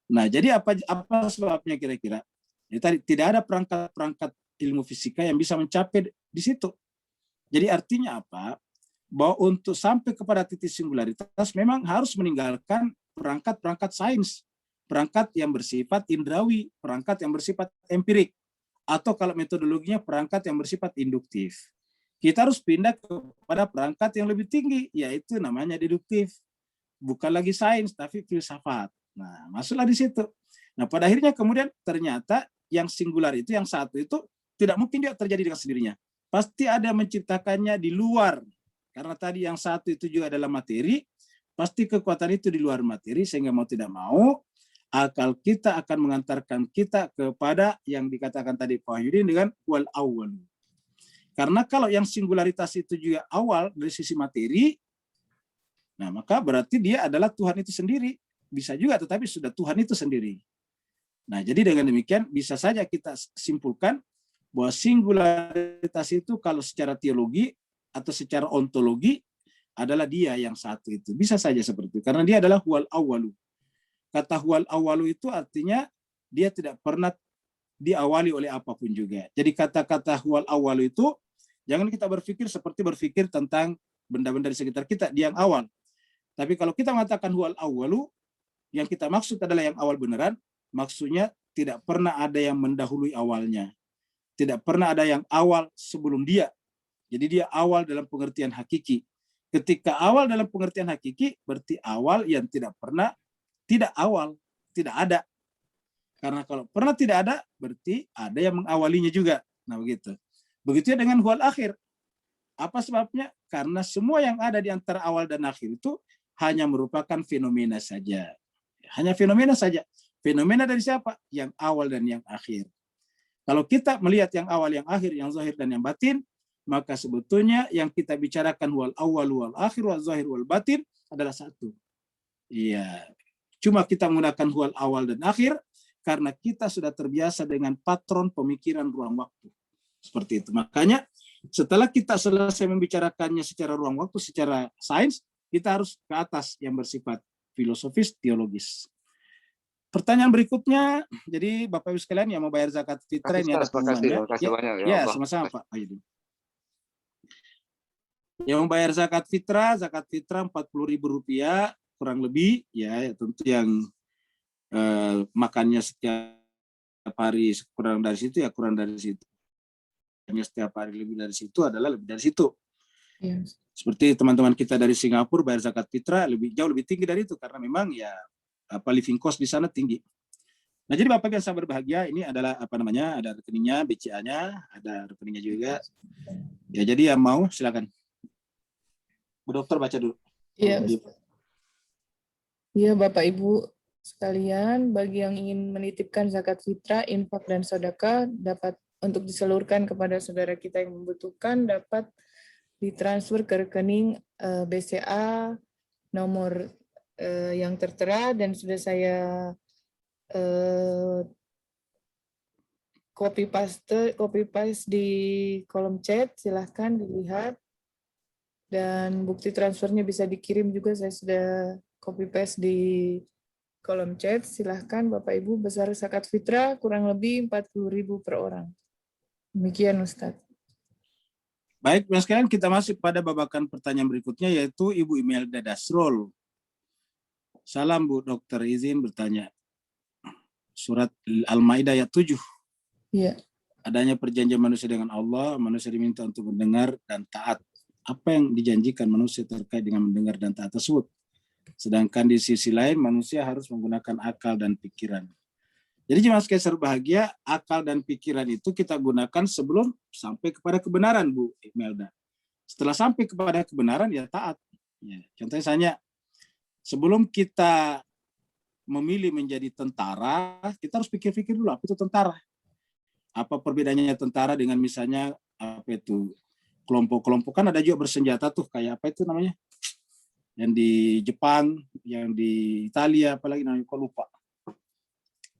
[SPEAKER 1] Nah jadi apa sebabnya kira-kira? Ya, tadi tidak ada perangkat ilmu fisika yang bisa mencapai di situ. Jadi artinya apa? Bahwa untuk sampai kepada titik singularitas memang harus meninggalkan perangkat-perangkat sains, perangkat yang bersifat indrawi, perangkat yang bersifat empirik, atau kalau metodologinya perangkat yang bersifat induktif. Kita harus pindah kepada perangkat yang lebih tinggi, yaitu namanya deduktif. Bukan lagi sains, tapi filsafat. Nah, masuklah di situ. Nah, pada akhirnya kemudian ternyata yang singular itu, yang satu itu, tidak mungkin dia terjadi dengan sendirinya. Pasti ada yang menciptakannya di luar. Karena tadi yang satu itu juga adalah materi, pasti kekuatan itu di luar materi, sehingga mau tidak mau, akal kita akan mengantarkan kita kepada yang dikatakan tadi Pak Wahyudin dengan wal awal. Karena kalau yang singularitas itu juga awal dari sisi materi, nah maka berarti dia adalah Tuhan itu sendiri. Bisa juga, tetapi sudah Tuhan itu sendiri. Nah jadi dengan demikian bisa saja kita simpulkan bahwa singularitas itu kalau secara teologi atau secara ontologi adalah dia yang satu itu. Bisa saja seperti itu. Karena dia adalah huwal awalu. Kata huwal awalu itu artinya dia tidak pernah diawali oleh apapun juga. Jadi kata-kata huwal awalu itu jangan kita berpikir tentang benda-benda di sekitar kita, dia yang awal. Tapi kalau kita mengatakan huwal awalu, yang kita maksud adalah yang awal beneran, maksudnya tidak pernah ada yang mendahului awalnya. Tidak pernah ada yang awal sebelum dia. Jadi dia awal dalam pengertian hakiki. Ketika awal dalam pengertian hakiki, berarti awal yang tidak pernah tidak awal, tidak ada. Karena kalau pernah tidak ada, berarti ada yang mengawalinya juga. Nah begitu. Begitu dengan huwal akhir. Apa sebabnya? Karena semua yang ada di antara awal dan akhir itu hanya merupakan fenomena saja. Hanya fenomena saja. Fenomena dari siapa? Yang awal dan yang akhir. Kalau kita melihat yang awal, yang akhir, yang zahir dan yang batin, maka sebetulnya yang kita bicarakan wal awal, wal akhir, wal zahir, wal batin adalah satu. Iya. Cuma kita menggunakan wal awal dan akhir karena kita sudah terbiasa dengan patron pemikiran ruang waktu. Seperti itu. Makanya setelah kita selesai membicarakannya secara ruang waktu, secara sains, kita harus ke atas yang bersifat filosofis, teologis. Pertanyaan berikutnya, jadi Bapak Ibu sekalian yang mau bayar zakat fitrah ini ada pengumumannya.
[SPEAKER 2] Terima kasih banyak.
[SPEAKER 1] Ya, sama-sama Pak Aidin. Yang mau bayar zakat fitrah Rp40.000 kurang lebih, ya tentu yang makannya setiap hari kurang dari situ ya kurang dari situ. Setiap hari lebih dari situ adalah lebih dari situ.
[SPEAKER 5] Yes.
[SPEAKER 1] Seperti teman-teman kita dari Singapura bayar zakat fitrah jauh lebih tinggi dari itu karena memang ya living cost di sana tinggi. Nah jadi Bapak yang saya berbahagia ini adalah ada rekeningnya, BCA-nya, ada rekeningnya juga. Ya jadi yang mau silakan. Bu Dokter baca dulu.
[SPEAKER 5] Iya. Iya Bapak Ibu sekalian, bagi yang ingin menitipkan zakat fitrah, infak dan sedekah dapat untuk disalurkan kepada saudara kita yang membutuhkan dapat ditransfer ke rekening BCA nomor yang tertera dan sudah saya copy paste di kolom chat, silahkan dilihat dan bukti transfernya bisa dikirim juga, saya sudah copy paste di kolom chat, silahkan Bapak Ibu. Besar zakat fitrah kurang lebih 40.000 per orang. Demikian Ustadz.
[SPEAKER 1] Baik, sekalian kita masuk pada babakan pertanyaan berikutnya yaitu Ibu Imelda Dasrul. Salam Bu Dokter, izin bertanya. Surat Al-Maidah ayat 7.
[SPEAKER 5] Iya.
[SPEAKER 1] Adanya perjanjian manusia dengan Allah, manusia diminta untuk mendengar dan taat. Apa yang dijanjikan manusia terkait dengan mendengar dan taat tersebut? Sedangkan di sisi lain manusia harus menggunakan akal dan pikiran. Jadi jemaah sekalian berbahagia, akal dan pikiran itu kita gunakan sebelum sampai kepada kebenaran, Bu Imelda. Setelah sampai kepada kebenaran ya taat. Ya, contohnya misalnya sebelum kita memilih menjadi tentara, kita harus pikir-pikir dulu apa itu tentara. Apa perbedaannya tentara dengan misalnya apa itu kelompok-kelompok, kan ada juga bersenjata tuh kayak apa itu namanya? Yang di Jepang, yang di Italia, apalagi namanya kok lupa.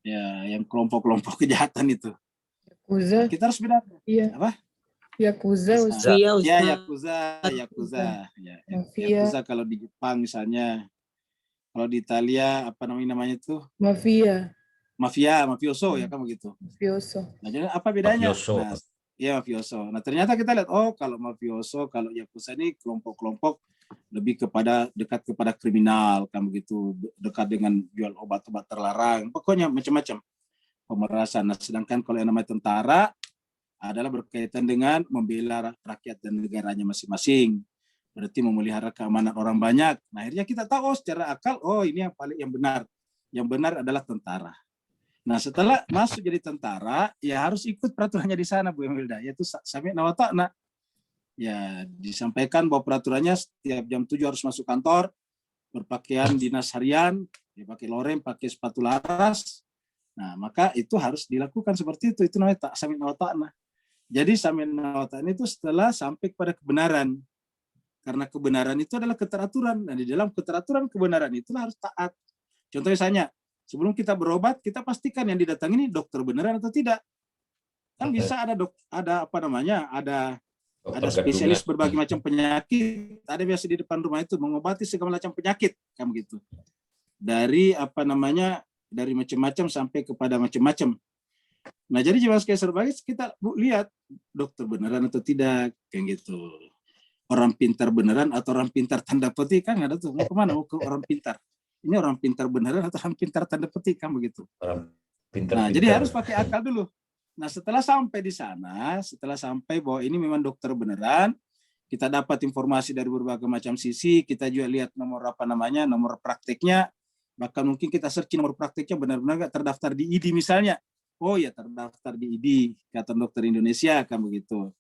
[SPEAKER 1] Ya, yang kelompok-kelompok kejahatan itu.
[SPEAKER 5] Yakuza.
[SPEAKER 1] Kita harus bedakan.
[SPEAKER 5] Iya.
[SPEAKER 1] Apa?
[SPEAKER 5] Yakuza.
[SPEAKER 4] Iya,
[SPEAKER 1] Ya,
[SPEAKER 4] Ustaz.
[SPEAKER 1] Yakuza. Ya,
[SPEAKER 5] Mafia.
[SPEAKER 1] Yakuza kalau di Jepang misalnya. Kalau di Italia apa namanya itu?
[SPEAKER 5] Mafia.
[SPEAKER 1] Mafioso ya kan begitu.
[SPEAKER 5] Mafioso.
[SPEAKER 1] Nah, jadi apa bedanya?
[SPEAKER 6] Mafioso.
[SPEAKER 1] Nah, ya mafioso. Nah, ternyata kita lihat kalau mafioso, kalau Yakuza ini kelompok-kelompok lebih dekat kepada kriminal kan begitu, dekat dengan jual obat-obat terlarang, pokoknya macam-macam pemerasan. Nah, sedangkan kalau yang namanya tentara adalah berkaitan dengan membela rakyat dan negaranya masing-masing, berarti memelihara keamanan orang banyak. Nah, akhirnya kita tahu secara akal, ini yang benar adalah tentara. Nah, setelah masuk jadi tentara, ya harus ikut peraturannya di sana, Bu Emilda, yaitu sami'na wa ta'na. Ya, disampaikan bahwa peraturannya setiap jam 7 harus masuk kantor, berpakaian dinas harian, ya pakai lorem, pakai sepatu laras. Nah, maka itu harus dilakukan seperti itu. Itu namanya sami'na wa ta'na. Jadi sami'na wa ta'na itu setelah sampai kepada kebenaran. Karena kebenaran itu adalah keteraturan. Dan di dalam keteraturan kebenaran itulah harus taat. Contoh misalnya, sebelum kita berobat, kita pastikan yang didatangi ini dokter beneran atau tidak. Kan bisa ada ada spesialis berbagai macam penyakit, ada biasa di depan rumah itu mengobati segala macam penyakit, kan begitu. Dari dari macam-macam sampai kepada macam-macam. Nah, jadi jemaah sekalian serbagis kita lihat dokter beneran atau tidak, kayak gitu. Orang pintar beneran atau orang pintar tanda petik, kan ada tuh, mau kemana, mau ke orang pintar. Ini orang pintar beneran atau orang pintar tanda petik, kan begitu.
[SPEAKER 6] Orang pintar.
[SPEAKER 1] Nah, jadi harus pakai akal dulu. Nah, setelah sampai di sana, setelah sampai bahwa ini memang dokter beneran, kita dapat informasi dari berbagai macam sisi, kita juga lihat nomor prakteknya, bahkan mungkin kita searching nomor prakteknya benar-benar nggak terdaftar di ID misalnya. Oh ya, terdaftar di ID, Ikatan Dokter Indonesia, kan begitu.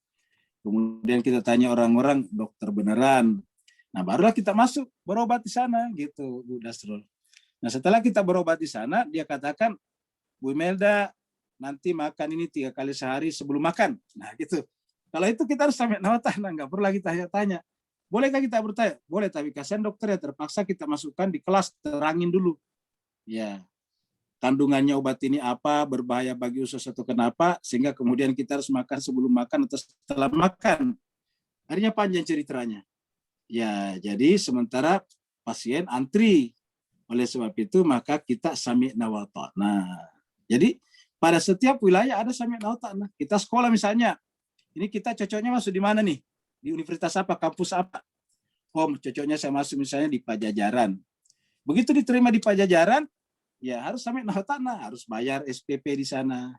[SPEAKER 1] Kemudian kita tanya orang-orang dokter beneran. Nah, barulah kita masuk berobat di sana, gitu, Bu Dasrul. Nah, setelah kita berobat di sana, dia katakan, Bu Imelda, nanti makan ini 3 kali sehari sebelum makan. Nah, gitu. Kalau itu kita harus sami'na wa ta'na, nggak perlu lagi tanya-tanya. Bolehkah kita bertanya? Boleh, tapi kasihan dokter ya, terpaksa kita masukkan di kelas, terangin dulu. Ya, kandungannya obat ini apa, berbahaya bagi usus atau kenapa, sehingga kemudian kita harus makan sebelum makan atau setelah makan. Akhirnya panjang ceritanya. Ya, jadi sementara pasien antri. Oleh sebab itu, maka kita sami'na wa ta'na. Jadi, pada setiap wilayah ada sami'na wa ta'na. Kita sekolah misalnya, ini kita cocoknya masuk di mana nih? Di universitas apa, kampus apa? Cocoknya saya masuk misalnya di Pajajaran. Begitu diterima di Pajajaran, ya harus sami'na wa ta'na, harus bayar SPP di sana.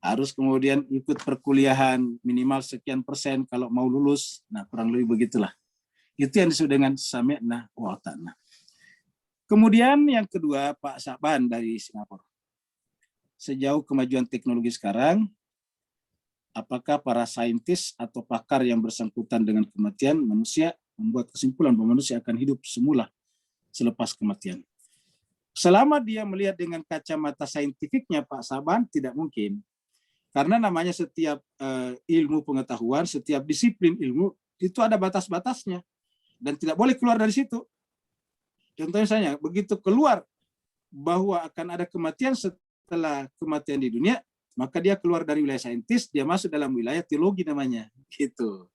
[SPEAKER 1] Harus kemudian ikut perkuliahan minimal sekian persen kalau mau lulus. Nah, kurang lebih begitulah. Itu yang disebut dengan sami'na wa ta'na. Kemudian yang kedua, Pak Saban dari Singapura. Sejauh kemajuan teknologi sekarang, apakah para saintis atau pakar yang bersangkutan dengan kematian manusia membuat kesimpulan bahwa manusia akan hidup semula selepas kematian? Selama dia melihat dengan kacamata saintifiknya, Pak Saban, tidak mungkin. Karena namanya setiap ilmu pengetahuan, setiap disiplin ilmu, itu ada batas-batasnya. Dan tidak boleh keluar dari situ. Contohnya misalnya, begitu keluar bahwa akan ada kematian setelah kematian di dunia, maka dia keluar dari wilayah saintis, dia masuk dalam wilayah teologi namanya, gitu.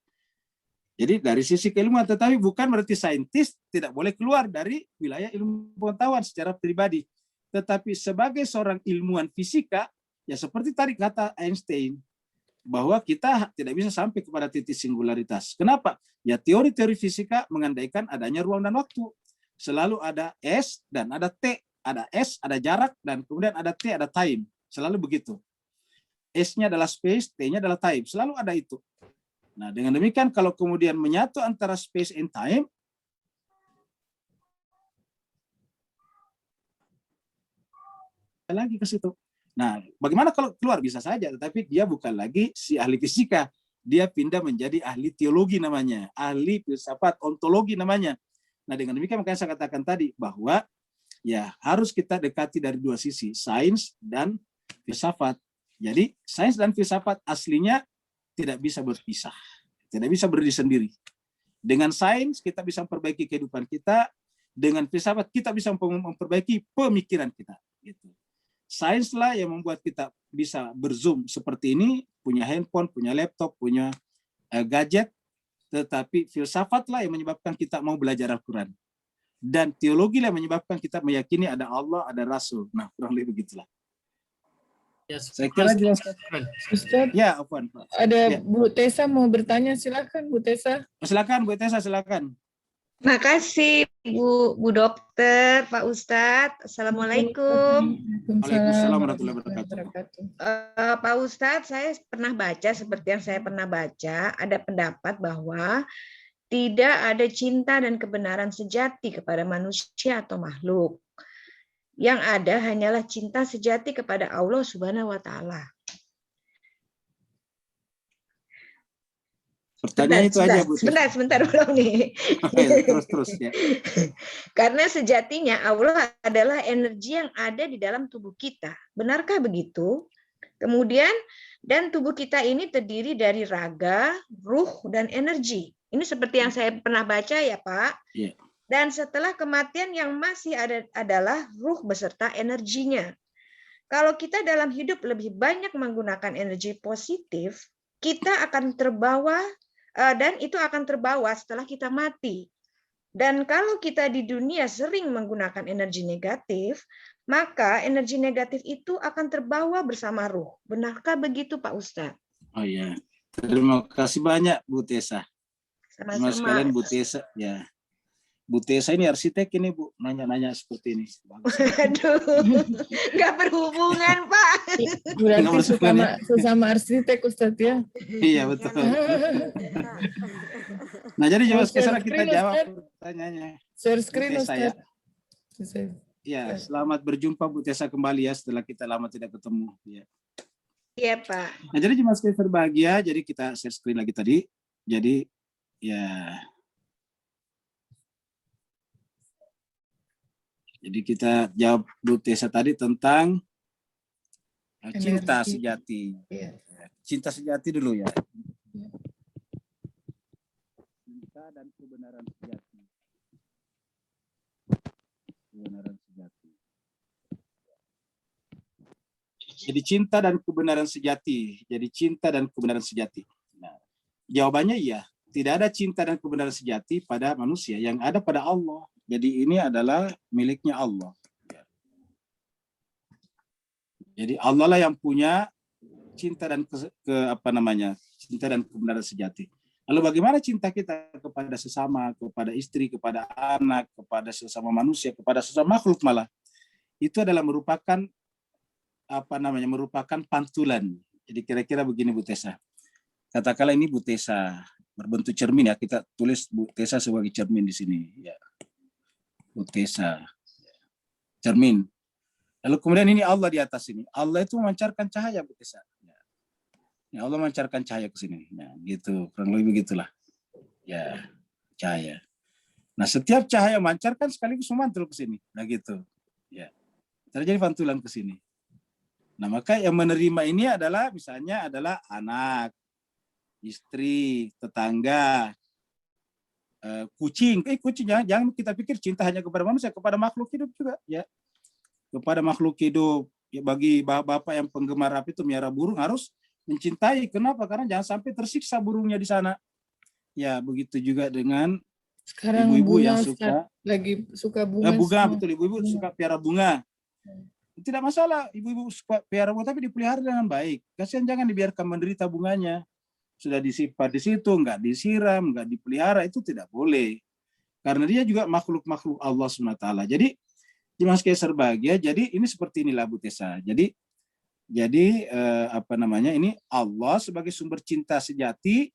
[SPEAKER 1] Jadi dari sisi keilmuan, tetapi bukan berarti saintis tidak boleh keluar dari wilayah ilmu pengetahuan secara pribadi. Tetapi sebagai seorang ilmuwan fisika, ya seperti tadi kata Einstein, bahwa kita tidak bisa sampai kepada titik singularitas. Kenapa? Ya teori-teori fisika mengandaikan adanya ruang dan waktu. Selalu ada S dan ada T. Ada S, ada jarak, dan kemudian ada T, ada time. Selalu begitu. S-nya adalah space, T-nya adalah time. Selalu ada itu. Nah, dengan demikian kalau kemudian menyatu antara space and time, lagi ke situ. Nah, bagaimana kalau keluar? Bisa saja, tetapi dia bukan lagi si ahli fisika. Dia pindah menjadi ahli teologi namanya, ahli filsafat, ontologi namanya. Nah, dengan demikian makanya saya katakan tadi bahwa ya harus kita dekati dari dua sisi, sains dan filsafat. Jadi sains dan filsafat aslinya tidak bisa berpisah, tidak bisa berdiri sendiri. Dengan sains kita bisa memperbaiki kehidupan kita, dengan filsafat kita bisa memperbaiki pemikiran kita. Gitu. Sainslah yang membuat kita bisa berzoom seperti ini, punya handphone, punya laptop, punya gadget, tetapi filsafatlah yang menyebabkan kita mau belajar Al-Quran. Dan teologi lah yang menyebabkan kita meyakini ada Allah, ada Rasul. Nah, kurang lebih begitulah.
[SPEAKER 6] Ya,
[SPEAKER 1] Saya kira jelas.
[SPEAKER 5] Ustaz,
[SPEAKER 1] Ya, Afwan. Ya.
[SPEAKER 5] ada Bu Tessa mau bertanya, silakan Bu Tessa.
[SPEAKER 1] Silakan Bu Tessa, silakan.
[SPEAKER 7] Makasih Bu Dokter, Pak Ustadz. Assalamualaikum.
[SPEAKER 1] Waalaikumsalam warahmatullahi wabarakatuh.
[SPEAKER 7] Pak Ustadz, saya pernah baca, seperti yang saya pernah baca, ada pendapat bahwa tidak ada cinta dan kebenaran sejati kepada manusia atau makhluk. Yang ada hanyalah cinta sejati kepada Allah Subhanahu wa Ta'ala.
[SPEAKER 1] Pertanyaan itu aja, Bu.
[SPEAKER 7] Sebentar belum nih.
[SPEAKER 1] Terus ya.
[SPEAKER 7] Karena sejatinya Allah adalah energi yang ada di dalam tubuh kita. Benarkah begitu? Kemudian, dan tubuh kita ini terdiri dari raga, ruh, dan energi. Ini seperti yang saya pernah baca ya, Pak.
[SPEAKER 1] Yeah.
[SPEAKER 7] Dan setelah kematian yang masih ada adalah ruh beserta energinya. Kalau kita dalam hidup lebih banyak menggunakan energi positif, kita akan terbawa, dan itu akan terbawa setelah kita mati. Dan kalau kita di dunia sering menggunakan energi negatif, maka energi negatif itu akan terbawa bersama ruh. Benarkah begitu, Pak Ustadz?
[SPEAKER 1] Oh ya, terima kasih banyak Bu Tessa.
[SPEAKER 7] Sama-sama.
[SPEAKER 1] Terima sekalian Bu Tessa. Ya, Bu Tessa ini arsitek ini Bu, nanya-nanya seperti ini.
[SPEAKER 7] Aduh, nggak berhubungan Pak.
[SPEAKER 5] Berarti sesama arsitek Ustadz ya.
[SPEAKER 1] Iya betul. Nah jadi jawab sekarang kita jawab pertanyaannya.
[SPEAKER 5] Share screen
[SPEAKER 1] Ustadz.
[SPEAKER 5] Ya.
[SPEAKER 1] Ya, selamat berjumpa Bu Tessa kembali ya setelah kita lama tidak ketemu. Ya.
[SPEAKER 7] Iya Pak.
[SPEAKER 1] Nah jadi jemaah sekalian berbahagia, jadi kita share screen lagi tadi. Jadi ya. Jadi kita jawab Bu Tessa tadi tentang cinta sejati.
[SPEAKER 5] Ya.
[SPEAKER 1] Cinta sejati dulu ya. Cinta dan kebenaran sejati. Kebenaran sejati. Jadi cinta dan kebenaran sejati. Jadi cinta dan kebenaran sejati. Nah, jawabannya iya. Tidak ada cinta dan kebenaran sejati pada manusia. Yang ada pada Allah. Jadi ini adalah miliknya Allah. Jadi Allah lah yang punya cinta dan cinta dan kebenaran sejati. Lalu bagaimana cinta kita kepada sesama, kepada istri, kepada anak, kepada sesama manusia, kepada sesama makhluk malah. Itu adalah merupakan merupakan pantulan. Jadi kira-kira begini Bu Tessa. Katakanlah ini Bu Tessa berbentuk cermin ya, kita tulis Bu Tessa sebagai cermin di sini ya. Bu Tessa cermin. Lalu kemudian ini Allah di atas ini. Allah itu memancarkan cahaya Bu Tessa. Ya, Allah memancarkan cahaya ke sini. Nah, gitu, kurang lebih begitulah. Ya, cahaya. Nah, setiap cahaya memancarkan sekaligus memantul ke sini. Nah, gitu. Ya. Terjadi pantulan ke sini. Nah, maka yang menerima ini adalah misalnya adalah anak, istri, tetangga, kucing. Kucing jangan kita pikir cinta hanya kepada manusia, kepada makhluk hidup juga, ya. Kepada makhluk hidup. Ya, bagi bapak yang penggemar api itu miara burung harus mencintai. Kenapa? Karena jangan sampai tersiksa burungnya di sana. Ya, begitu juga dengan
[SPEAKER 5] sekarang
[SPEAKER 1] ibu-ibu
[SPEAKER 5] bunga,
[SPEAKER 1] yang suka
[SPEAKER 5] lagi suka bunga.
[SPEAKER 1] Bunga, betul, ibu-ibu suka piara bunga. Tidak masalah, ibu-ibu suka piara bunga, tapi dipelihara dengan baik. Kasihan jangan dibiarkan menderita bunganya. Sudah disimpan di situ, nggak disiram, nggak dipelihara, itu tidak boleh. Karena dia juga makhluk-makhluk Allah SWT. Jadi, jemaah sekalian berbahagia, jadi ini seperti inilah Bu Tessa. Jadi ini Allah sebagai sumber cinta sejati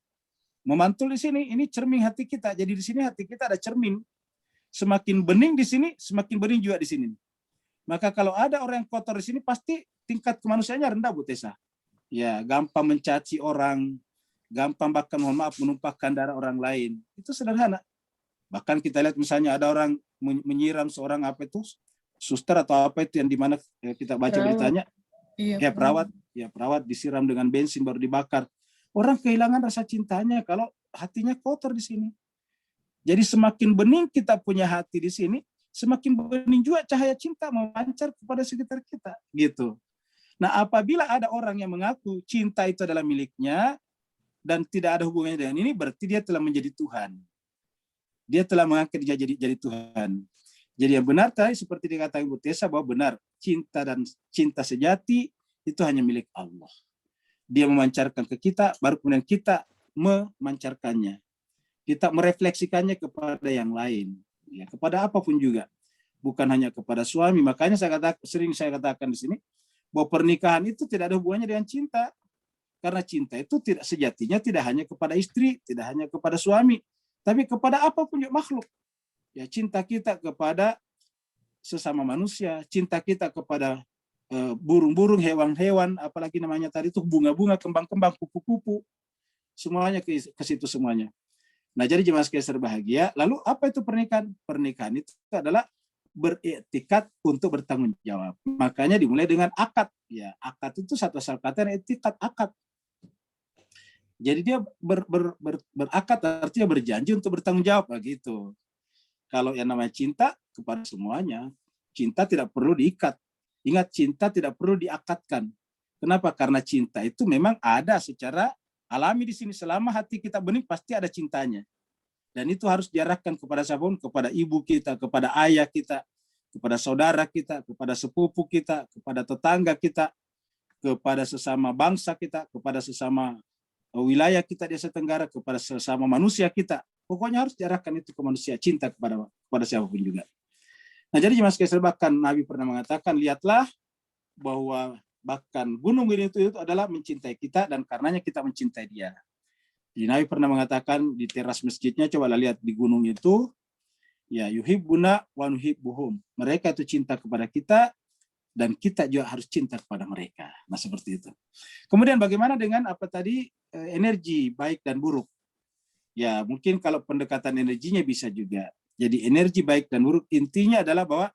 [SPEAKER 1] memantul di sini. Ini cermin hati kita. Jadi di sini hati kita ada cermin. Semakin bening di sini, semakin bening juga di sini. Maka kalau ada orang yang kotor di sini pasti tingkat kemanusiaannya rendah, Bu Tessa. Ya, gampang mencaci orang, gampang bahkan mohon maaf menumpahkan darah orang lain. Itu sederhana. Bahkan kita lihat misalnya ada orang menyiram seorang apa itu suster atau apa itu yang dimana kita baca beritanya, ya perawat disiram dengan bensin baru dibakar. Orang kehilangan rasa cintanya kalau hatinya kotor di sini. Jadi semakin bening kita punya hati di sini, semakin bening juga cahaya cinta memancar kepada sekitar kita, gitu. Nah, apabila ada orang yang mengaku cinta itu adalah miliknya dan tidak ada hubungannya dengan ini, berarti dia telah menjadi Tuhan. Dia telah mengangkat dia jadi Tuhan. Jadi yang benar tadi seperti dikatakan Ibu Tessa bahwa benar cinta dan cinta sejati itu hanya milik Allah. Dia memancarkan ke kita, baru kemudian kita memancarkannya. Kita merefleksikannya kepada yang lain, ya, kepada apapun juga, bukan hanya kepada suami. Makanya sering saya katakan di sini bahwa pernikahan itu tidak ada hubungannya dengan cinta, karena cinta itu tidak sejatinya tidak hanya kepada istri, tidak hanya kepada suami, tapi kepada apapun juga makhluk. Ya, cinta kita kepada sesama manusia, cinta kita kepada burung-burung, hewan-hewan, apalagi namanya tadi itu bunga-bunga, kembang-kembang, kupu-kupu, semuanya ke situ semuanya. Nah, jadi jemaah sekalian berbahagia. Lalu apa itu pernikahan? Pernikahan itu adalah beriktikad untuk bertanggung jawab. Makanya dimulai dengan akad. Ya, akad itu satu asal kata iktikad, akad. Jadi dia berakad artinya berjanji untuk bertanggung jawab begitu. Kalau yang namanya cinta kepada semuanya, cinta tidak perlu diikat. Ingat, cinta tidak perlu diakatkan. Kenapa? Karena cinta itu memang ada secara alami di sini. Selama hati kita bening pasti ada cintanya. Dan itu harus diarahkan kepada siapapun, kepada ibu kita, kepada ayah kita, kepada saudara kita, kepada sepupu kita, kepada tetangga kita, kepada sesama bangsa kita, kepada sesama wilayah kita di Asia Tenggara, kepada sesama manusia kita. Pokoknya harus diarahkan itu ke manusia, cinta kepada siapapun juga. Nah, jadi jemaah sekalian, bahkan Nabi pernah mengatakan, lihatlah bahwa bahkan gunung itu adalah mencintai kita dan karenanya kita mencintai dia. Jadi Nabi pernah mengatakan di teras masjidnya, coba lihat di gunung itu, ya yuhibbuna wa nuhibbuhum. Mereka itu cinta kepada kita dan kita juga harus cinta kepada mereka. Nah, seperti itu. Kemudian bagaimana dengan apa tadi energi baik dan buruk? Ya, mungkin kalau pendekatan energinya bisa juga. Jadi energi baik dan buruk intinya adalah bahwa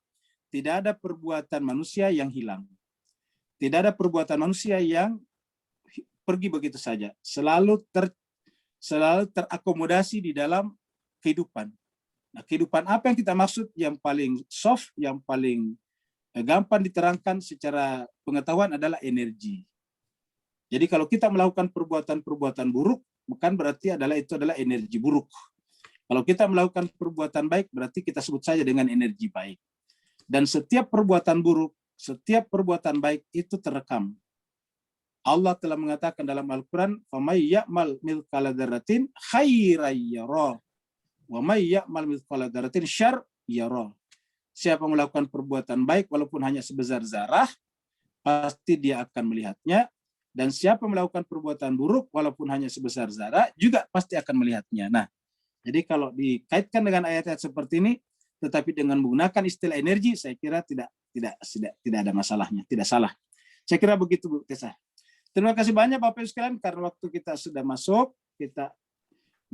[SPEAKER 1] tidak ada perbuatan manusia yang hilang. Tidak ada perbuatan manusia yang pergi begitu saja. Selalu terakomodasi di dalam kehidupan. Nah, kehidupan apa yang kita maksud? Yang paling soft, yang paling gampang diterangkan secara pengetahuan adalah energi. Jadi kalau kita melakukan perbuatan-perbuatan buruk, bukan berarti itu adalah energi buruk. Kalau kita melakukan perbuatan baik, berarti kita sebut saja dengan energi baik. Dan setiap perbuatan buruk, setiap perbuatan baik itu terekam. Allah telah mengatakan dalam Al-Quran, فَمَنْ يَعْمَلْ مِثْقَالَ ذَرَّةٍ خَيْرًا يَرَهُ وَمَنْ يَعْمَلْ مِثْقَالَ ذَرَّةٍ شَرًّا يَرَهُ. Siapa melakukan perbuatan baik walaupun hanya sebesar zarah, pasti dia akan melihatnya. Dan siapa melakukan perbuatan buruk walaupun hanya sebesar zarah, juga pasti akan melihatnya. Nah, jadi kalau dikaitkan dengan ayat-ayat seperti ini, tetapi dengan menggunakan istilah energi, saya kira tidak ada masalahnya, tidak salah. Saya kira begitu, Bu Tessa. Terima kasih banyak Bapak Ibu sekalian, karena waktu kita sudah masuk, kita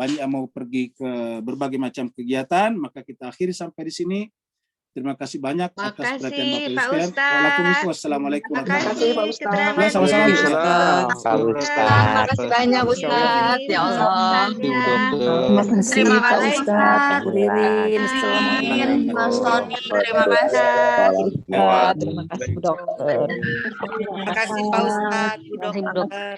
[SPEAKER 1] banyak yang mau pergi ke berbagai macam kegiatan, maka kita akhiri sampai di sini. Terima kasih banyak atas perhatian Bapak Ibu sekalian. Waalaikumsalam. Wassalamualaikum warahmatullahi wabarakatuh. Sama-sama.
[SPEAKER 2] Pak Ustaz.
[SPEAKER 8] Terima kasih banyak Ustaz. Ya Allah.
[SPEAKER 4] Terima kasih
[SPEAKER 8] Terima
[SPEAKER 4] Pak
[SPEAKER 8] kasih,
[SPEAKER 4] Ustadz, Bu Ririn.
[SPEAKER 8] Mas Tony, terima kasih.
[SPEAKER 4] Terima kasih Bu Dokter.
[SPEAKER 8] Terima kasih Pak Ustadz, Bu Dokter.